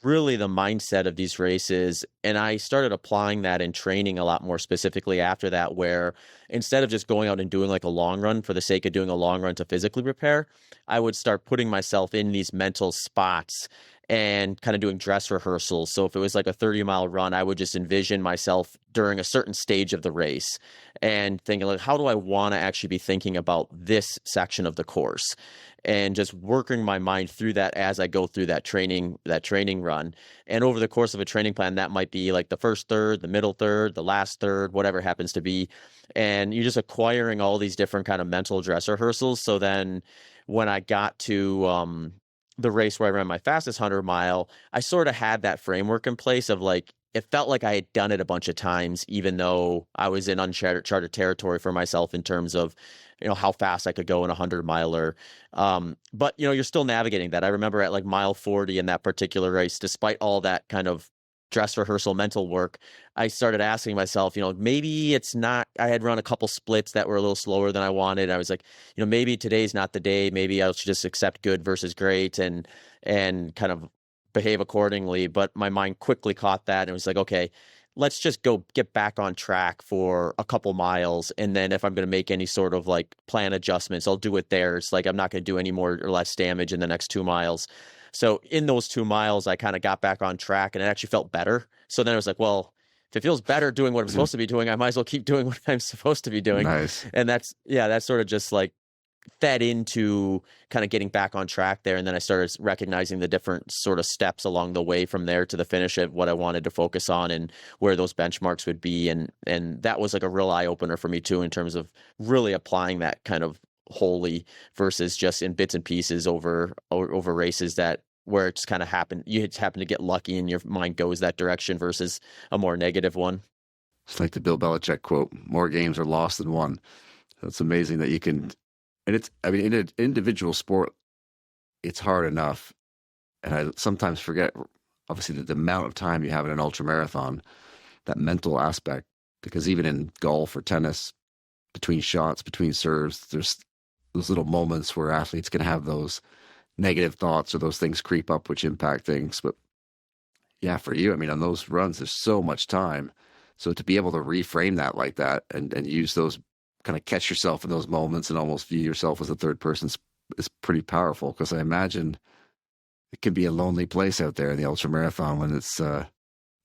really the mindset of these races. And I started applying that in training a lot more specifically after that, where instead of just going out and doing like a long run for the sake of doing a long run to physically prepare, I would start putting myself in these mental spots and kind of doing dress rehearsals. So if it was like a 30-mile run, I would just envision myself during a certain stage of the race and thinking like, how do I want to actually be thinking about this section of the course? And just working my mind through that as I go through that training run. And over the course of a training plan, that might be like the first third, the middle third, the last third, whatever it happens to be. And you're just acquiring all these different kind of mental dress rehearsals. So then when I got to the race where I ran my fastest 100 mile, I sort of had that framework in place of like, it felt like I had done it a bunch of times, even though I was in uncharted territory for myself in terms of, how fast I could go in 100-miler. But, you're still navigating that. I remember at like mile 40 in that particular race, despite all that kind of dress rehearsal mental work, I started asking myself, maybe it's not, I had run a couple splits that were a little slower than I wanted. I was like, maybe today's not the day. Maybe I should just accept good versus great and kind of behave accordingly. But my mind quickly caught that and was like, okay, let's just go get back on track for a couple miles. And then if I'm going to make any sort of like plan adjustments, I'll do it there. It's like, I'm not going to do any more or less damage in the next 2 miles. So in those 2 miles, I kind of got back on track and it actually felt better. So then I was like, well, if it feels better doing what I'm supposed to be doing, I might as well keep doing what I'm supposed to be doing. Nice. And that's sort of just like fed into kind of getting back on track there. And then I started recognizing the different sort of steps along the way from there to the finish of what I wanted to focus on and where those benchmarks would be. And that was like a real eye opener for me too, in terms of really applying that kind of wholly versus just in bits and pieces over races that where it's kind of happened. You just happen to get lucky and your mind goes that direction versus a more negative one. It's like the Bill Belichick quote, more games are lost than won. That's amazing that you can, and it's, I mean, in an individual sport, it's hard enough. And I sometimes forget, obviously, the amount of time you have in an ultra marathon, that mental aspect, because even in golf or tennis, between shots, between serves, there's those little moments where athletes can have those negative thoughts or those things creep up, which impact things. But yeah, for you, I mean, on those runs, there's so much time. So to be able to reframe that like that and use those, kind of catch yourself in those moments and almost view yourself as a third person is pretty powerful. Because I imagine it can be a lonely place out there in the ultra marathon when it's the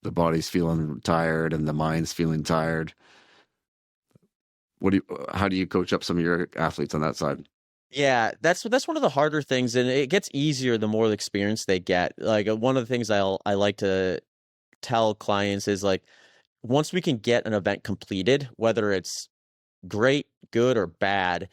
body's feeling tired and the mind's feeling tired. How do you coach up some of your athletes on that side? Yeah, that's one of the harder things, and it gets easier the more experience they get. Like one of the things I like to tell clients is like, once we can get an event completed, whether it's great, good, or bad,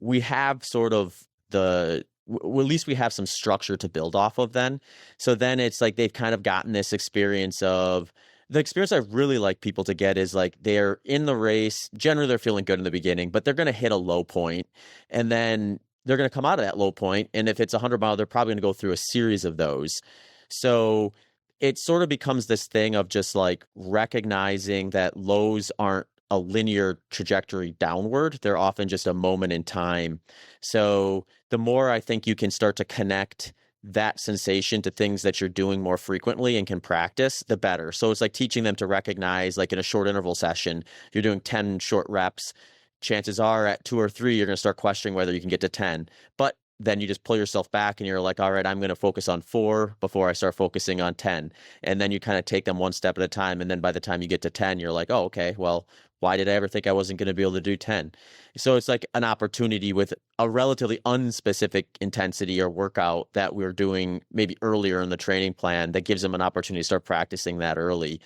we have sort of at least we have some structure to build off of then. So then it's like they've kind of gotten this experience of, the experience I really like people to get is like they're in the race, generally they're feeling good in the beginning, but they're going to hit a low point and then they're going to come out of that low point. And if it's 100 mile, they're probably going to go through a series of those. So it sort of becomes this thing of just like recognizing that lows aren't a linear trajectory downward. They're often just a moment in time. So the more I think you can start to connect that sensation to things that you're doing more frequently and can practice, the better. So it's like teaching them to recognize, like in a short interval session, if you're doing 10 short reps, chances are at 2 or 3, you're going to start questioning whether you can get to 10. But then you just pull yourself back and you're like, all right, I'm going to focus on 4 before I start focusing on 10. And then you kind of take them one step at a time. And then by the time you get to 10, you're like, oh, okay, well, why did I ever think I wasn't going to be able to do 10? So it's like an opportunity with a relatively unspecific intensity or workout that we're doing maybe earlier in the training plan that gives them an opportunity to start practicing that early.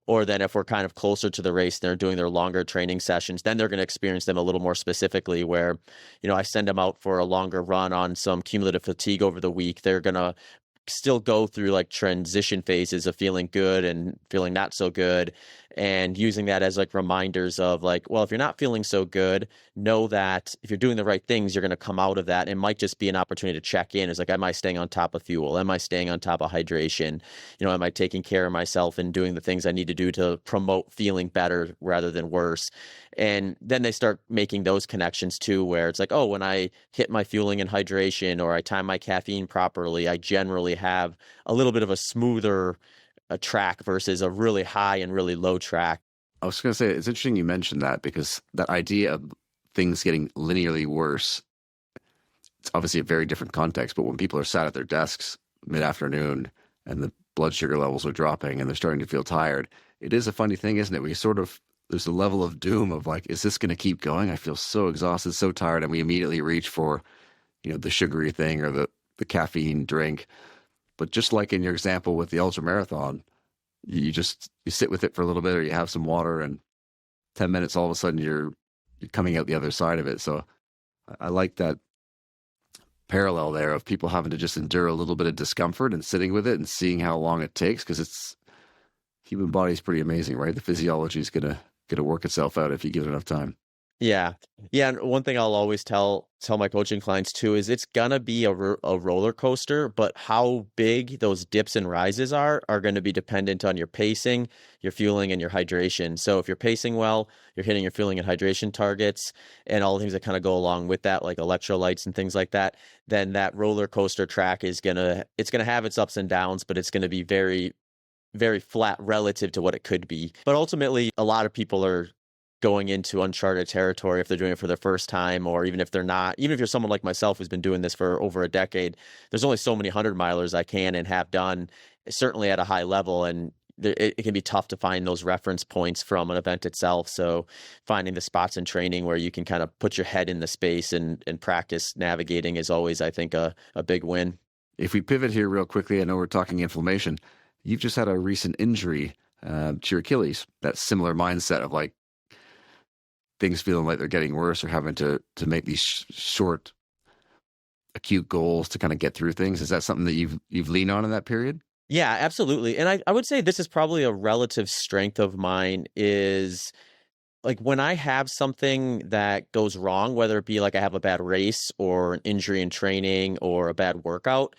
Or then if we're kind of closer to the race, they're doing their longer training sessions, then they're going to experience them a little more specifically where, I send them out for a longer run on some cumulative fatigue over the week. They're going to still go through like transition phases of feeling good and feeling not so good, and using that as like reminders of like, well, if you're not feeling so good, know that if you're doing the right things, you're going to come out of that. It might just be an opportunity to check in. It's like, am I staying on top of fuel? Am I staying on top of hydration? Am I taking care of myself and doing the things I need to do to promote feeling better rather than worse? And then they start making those connections too, where it's like, oh, when I hit my fueling and hydration or I time my caffeine properly, I generally have a little bit of a smoother track versus a really high and really low track. I was going to say, it's interesting you mentioned that, because that idea of things getting linearly worse, it's obviously a very different context, but when people are sat at their desks mid-afternoon and the blood sugar levels are dropping and they're starting to feel tired, it is a funny thing, isn't it? We sort of, there's a level of doom of like, is this going to keep going? I feel so exhausted, so tired. And we immediately reach for, the sugary thing or the caffeine drink. But just like in your example with the ultra marathon, you sit with it for a little bit, or you have some water, and 10 minutes, all of a sudden you're coming out the other side of it. So I like that parallel there of people having to just endure a little bit of discomfort and sitting with it and seeing how long it takes, because human body is pretty amazing, right? The physiology is gonna work itself out if you give it enough time. Yeah. And one thing I'll always tell my coaching clients too is it's gonna be a roller coaster, but how big those dips and rises are going to be dependent on your pacing, your fueling, and your hydration. So if you're pacing well, you're hitting your fueling and hydration targets and all the things that kind of go along with that, like electrolytes and things like that, then that roller coaster track is gonna have its ups and downs, but it's gonna be very, very flat relative to what it could be. But ultimately, a lot of people are going into uncharted territory if they're doing it for the first time, or even if they're not. Even if you're someone like myself who's been doing this for over a decade, there's only so many 100 milers I can and have done, certainly at a high level. And it can be tough to find those reference points from an event itself. So finding the spots in training where you can kind of put your head in the space and practice navigating is always, I think, a big win. If we pivot here real quickly, I know we're talking inflammation. You've just had a recent injury to your Achilles. That similar mindset of like things feeling like they're getting worse or having to make these short, acute goals to kind of get through things. Is that something that you've leaned on in that period? Yeah, absolutely. And I would say this is probably a relative strength of mine is like when I have something that goes wrong, whether it be like I have a bad race or an injury in training or a bad workout,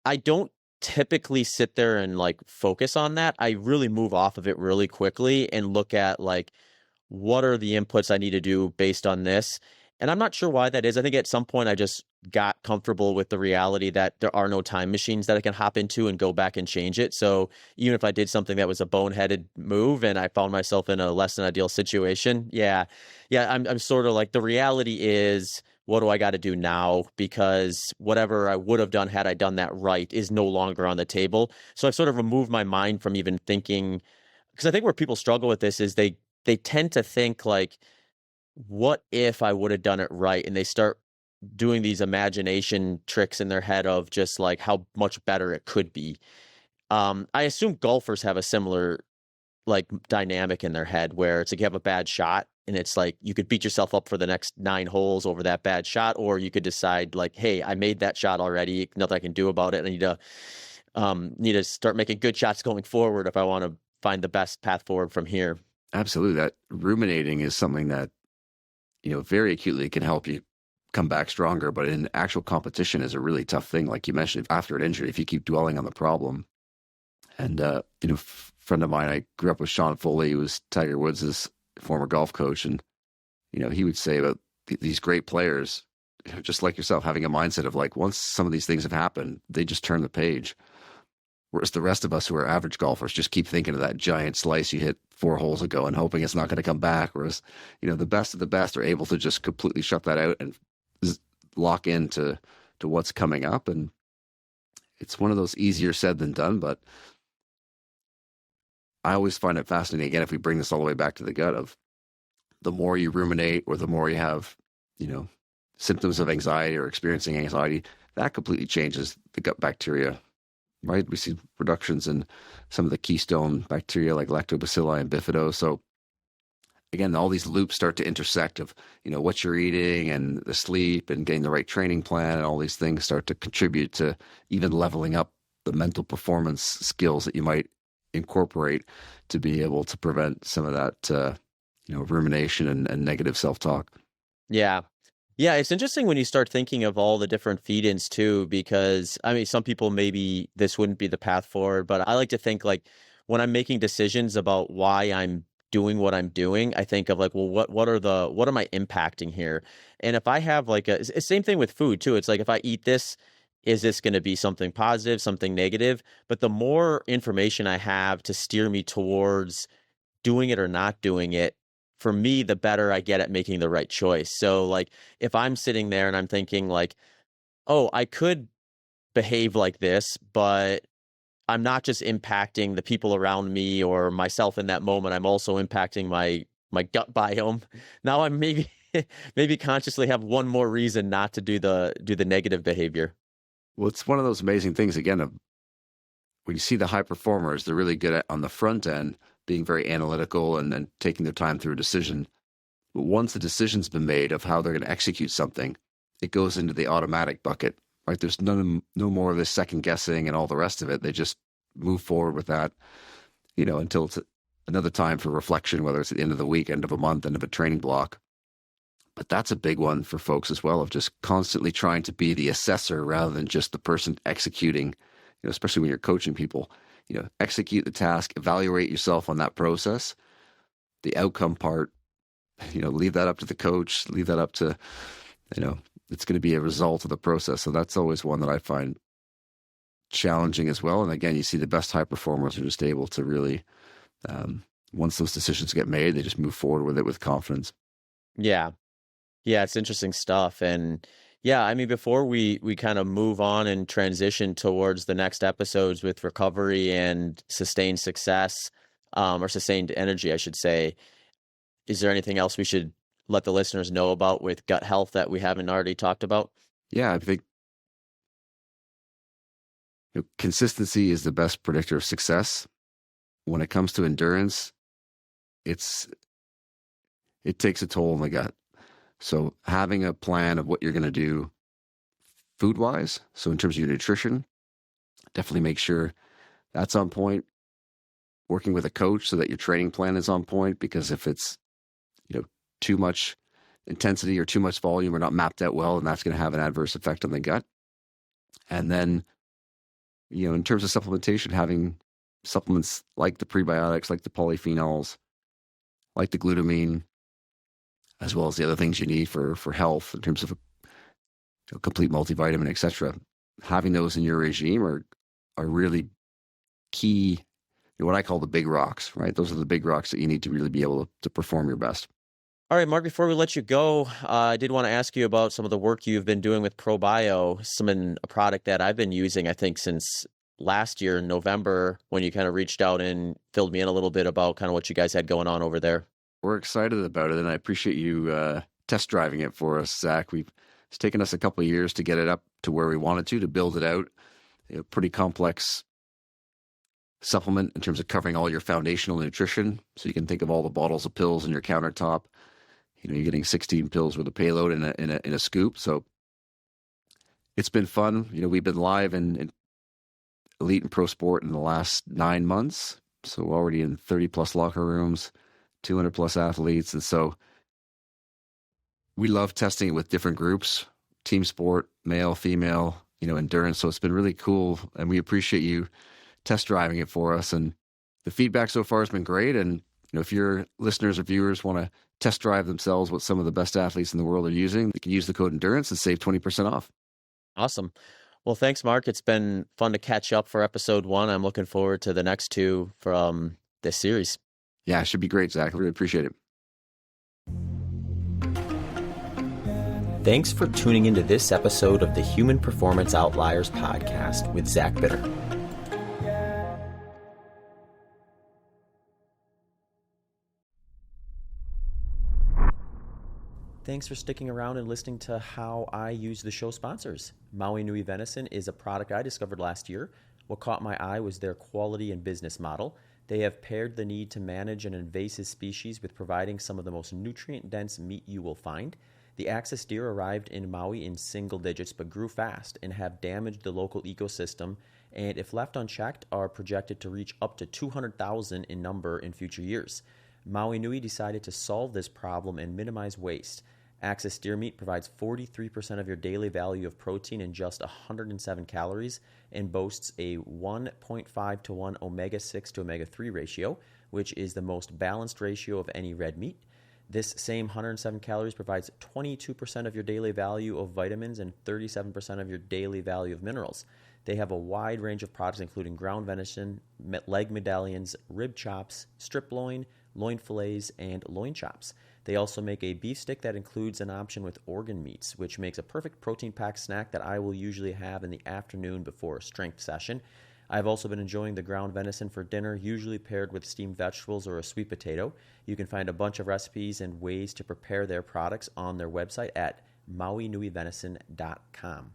I don't typically sit there and like focus on that. I really move off of it really quickly and look at like, what are the inputs I need to do based on this? And I'm not sure why that is. I think at some point I just got comfortable with the reality that there are no time machines that I can hop into and go back and change it. So even if I did something that was a boneheaded move and I found myself in a less than ideal situation, I'm sort of like, the reality is, what do I got to do now? Because whatever I would have done had I done that right is no longer on the table. So I've sort of removed my mind from even thinking, because I think where people struggle with this is they tend to think like, what if I would have done it right? And they start doing these imagination tricks in their head of just like how much better it could be. I assume golfers have a similar like dynamic in their head where it's like you have a bad shot and it's like you could beat yourself up for the next 9 holes over that bad shot, or you could decide like, hey, I made that shot already, nothing I can do about it. I need to start making good shots going forward if I want to find the best path forward from here. Absolutely. That ruminating is something that, very acutely can help you come back stronger, but in actual competition is a really tough thing. Like you mentioned, after an injury, if you keep dwelling on the problem. And, friend of mine, I grew up with Sean Foley, who was Tiger Woods' former golf coach. And, he would say about these great players, just like yourself, having a mindset of like, once some of these things have happened, they just turn the page. Whereas the rest of us who are average golfers just keep thinking of that giant slice you hit 4 holes ago and hoping it's not going to come back. Whereas, the best of the best are able to just completely shut that out and lock into what's coming up. And it's one of those easier said than done, but I always find it fascinating, again, if we bring this all the way back to the gut, of the more you ruminate or the more you have, symptoms of anxiety or experiencing anxiety, that completely changes the gut bacteria, right? We see reductions in some of the keystone bacteria like lactobacilli and bifido. So again, all these loops start to intersect of, what you're eating and the sleep and getting the right training plan, and all these things start to contribute to even leveling up the mental performance skills that you might incorporate to be able to prevent some of that, rumination and negative self-talk. Yeah. Yeah, it's interesting when you start thinking of all the different feed-ins too, because I mean, some people maybe this wouldn't be the path forward, but I like to think like when I'm making decisions about why I'm doing what I'm doing, I think of like, well, what am I impacting here? And if I have like same thing with food too. It's like, if I eat this, is this going to be something positive, something negative? But the more information I have to steer me towards doing it or not doing it, for me, the better I get at making the right choice. So like if I'm sitting there and I'm thinking like, oh, I could behave like this, but I'm not just impacting the people around me or myself in that moment, I'm also impacting my gut biome. Now I'm maybe consciously have one more reason not to do the negative behavior. Well, it's one of those amazing things, again, of when you see the high performers, they're really good at, on the front end, being very analytical and taking their time through a decision. But once the decision's been made of how they're going to execute something, it goes into the automatic bucket, right? There's no more of this second guessing and all the rest of it. They just move forward with that, until it's another time for reflection, whether it's at the end of the week, end of a month, end of a training block. But that's a big one for folks as well, of just constantly trying to be the assessor rather than just the person executing, especially when you're coaching people, execute the task, evaluate yourself on that process. The outcome part, leave that up to the coach, leave that up to, it's going to be a result of the process. So that's always one that I find challenging as well. And again, you see the best high performers are just able to really, once those decisions get made, they just move forward with it with confidence. Yeah. Yeah, it's interesting stuff. And Yeah, I mean, before we kind of move on and transition towards the next episodes with recovery and sustained success, or sustained energy, I should say, is there anything else we should let the listeners know about with gut health that we haven't already talked about? Yeah, I think consistency is the best predictor of success. When it comes to endurance, it takes a toll on the gut. So having a plan of what you're going to do food-wise, so in terms of your nutrition, definitely make sure that's on point. Working with a coach so that your training plan is on point, because if it's too much intensity or too much volume or not mapped out well, and that's going to have an adverse effect on the gut. And then, in terms of supplementation, having supplements like the prebiotics, like the polyphenols, like the glutamine, as well as the other things you need for health in terms of a complete multivitamin, etc. Having those in your regime are really key. What I call the big rocks, right? Those are the big rocks that you need to really be able to perform your best. All right, Mark, before we let you go, I did want to ask you about some of the work you've been doing with ProBio, a product that I've been using, I think, since last year in November, when you kind of reached out and filled me in a little bit about kind of what you guys had going on over there. We're excited about it, and I appreciate you test driving it for us, Zach. It's taken us a couple of years to get it up to where we wanted to build it out. Pretty complex supplement in terms of covering all your foundational nutrition. So you can think of all the bottles of pills in your countertop. You're getting 16 pills with a payload in a scoop. So it's been fun. We've been live in elite and pro sport in the last 9 months. So already in 30 plus locker rooms, 200 plus athletes. And so we love testing it with different groups, team sport, male, female, endurance. So it's been really cool. And we appreciate you test driving it for us. And the feedback so far has been great. And if your listeners or viewers want to test drive themselves what some of the best athletes in the world are using, they can use the code endurance and save 20% off. Awesome. Well, thanks, Mark. It's been fun to catch up for episode 1. I'm looking forward to the next 2 from this series. Yeah, it should be great, Zach. I really appreciate it. Thanks for tuning into this episode of the Human Performance Outliers podcast with Zach Bitter. Thanks for sticking around and listening to how I use the show sponsors. Maui Nui Venison is a product I discovered last year. What caught my eye was their quality and business model. They have paired the need to manage an invasive species with providing some of the most nutrient-dense meat you will find. The axis deer arrived in Maui in single digits but grew fast and have damaged the local ecosystem, and if left unchecked, are projected to reach up to 200,000 in number in future years. Maui Nui decided to solve this problem and minimize waste. Axis deer meat provides 43% of your daily value of protein in just 107 calories and boasts a 1.5 to 1 omega-6 to omega-3 ratio, which is the most balanced ratio of any red meat. This same 107 calories provides 22% of your daily value of vitamins and 37% of your daily value of minerals. They have a wide range of products including ground venison, leg medallions, rib chops, strip loin fillets, and loin chops. They also make a beef stick that includes an option with organ meats, which makes a perfect protein-packed snack that I will usually have in the afternoon before a strength session. I've also been enjoying the ground venison for dinner, usually paired with steamed vegetables or a sweet potato. You can find a bunch of recipes and ways to prepare their products on their website at mauinuivenison.com.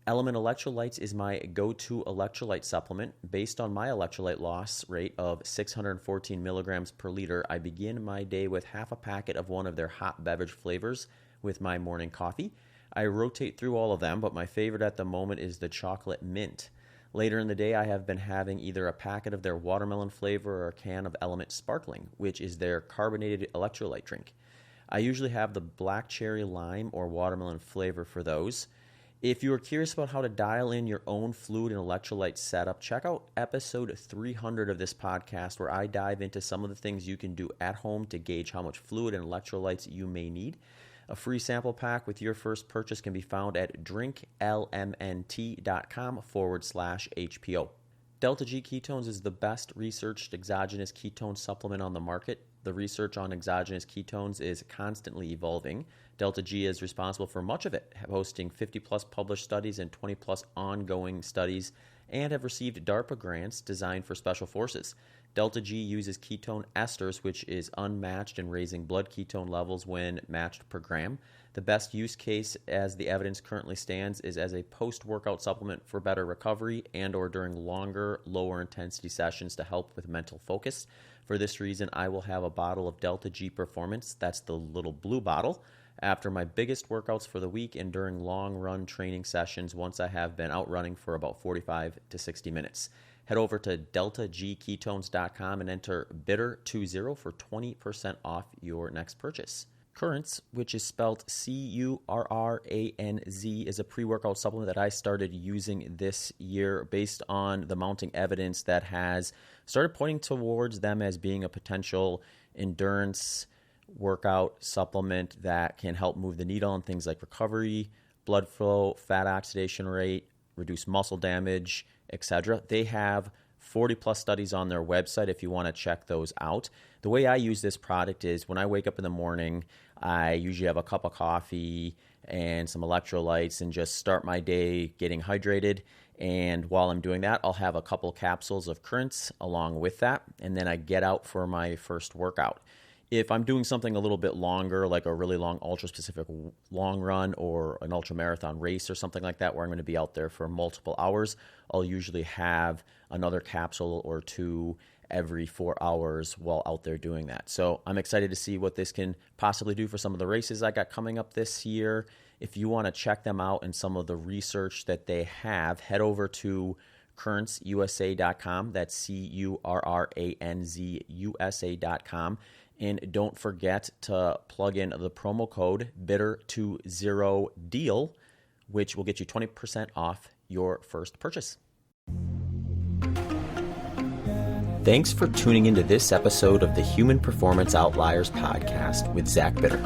Element Electrolytes is my go-to electrolyte supplement. Based on my electrolyte loss rate of 614 milligrams per liter, I begin my day with half a packet of one of their hot beverage flavors with my morning coffee. I rotate through all of them, but my favorite at the moment is the chocolate mint. Later in the day, I have been having either a packet of their watermelon flavor or a can of Element Sparkling, which is their carbonated electrolyte drink. I usually have the black cherry lime or watermelon flavor for those. If you are curious about how to dial in your own fluid and electrolyte setup, check out episode 300 of this podcast, where I dive into some of the things you can do at home to gauge how much fluid and electrolytes you may need. A free sample pack with your first purchase can be found at drinklmnt.com/HPO. Delta G ketones is the best researched exogenous ketone supplement on the market. The research on exogenous ketones is constantly evolving. Delta G is responsible for much of it, hosting 50 plus published studies and 20 plus ongoing studies, and have received DARPA grants designed for special forces. Delta G uses ketone esters, which is unmatched in raising blood ketone levels when matched per gram. The best use case, as the evidence currently stands, is as a post-workout supplement for better recovery and or during longer, lower intensity sessions to help with mental focus. For this reason, I will have a bottle of Delta G Performance, that's the little blue bottle, after my biggest workouts for the week and during long run training sessions once I have been out running for about 45 to 60 minutes. Head over to deltagketones.com and enter BITTER20 for 20% off your next purchase. Currents, which is spelled Curranz, is a pre-workout supplement that I started using this year based on the mounting evidence that has started pointing towards them as being a potential endurance workout supplement that can help move the needle on things like recovery, blood flow, fat oxidation rate, reduce muscle damage, etc. They have 40 plus studies on their website if you want to check those out. The way I use this product is when I wake up in the morning, I usually have a cup of coffee and some electrolytes and just start my day getting hydrated. And while I'm doing that, I'll have a couple capsules of Curranz along with that. And then I get out for my first workout. If I'm doing something a little bit longer, like a really long ultra-specific long run or an ultra-marathon race or something like that, where I'm going to be out there for multiple hours, I'll usually have another capsule or two every 4 hours while out there doing that. So I'm excited to see what this can possibly do for some of the races I got coming up this year. If you want to check them out and some of the research that they have, head over to curranzusa.com. That's CURRANZUSA.com. And don't forget to plug in the promo code BITTER20DEAL, which will get you 20% off your first purchase. Thanks for tuning into this episode of the Human Performance Outliers podcast with Zach Bitter.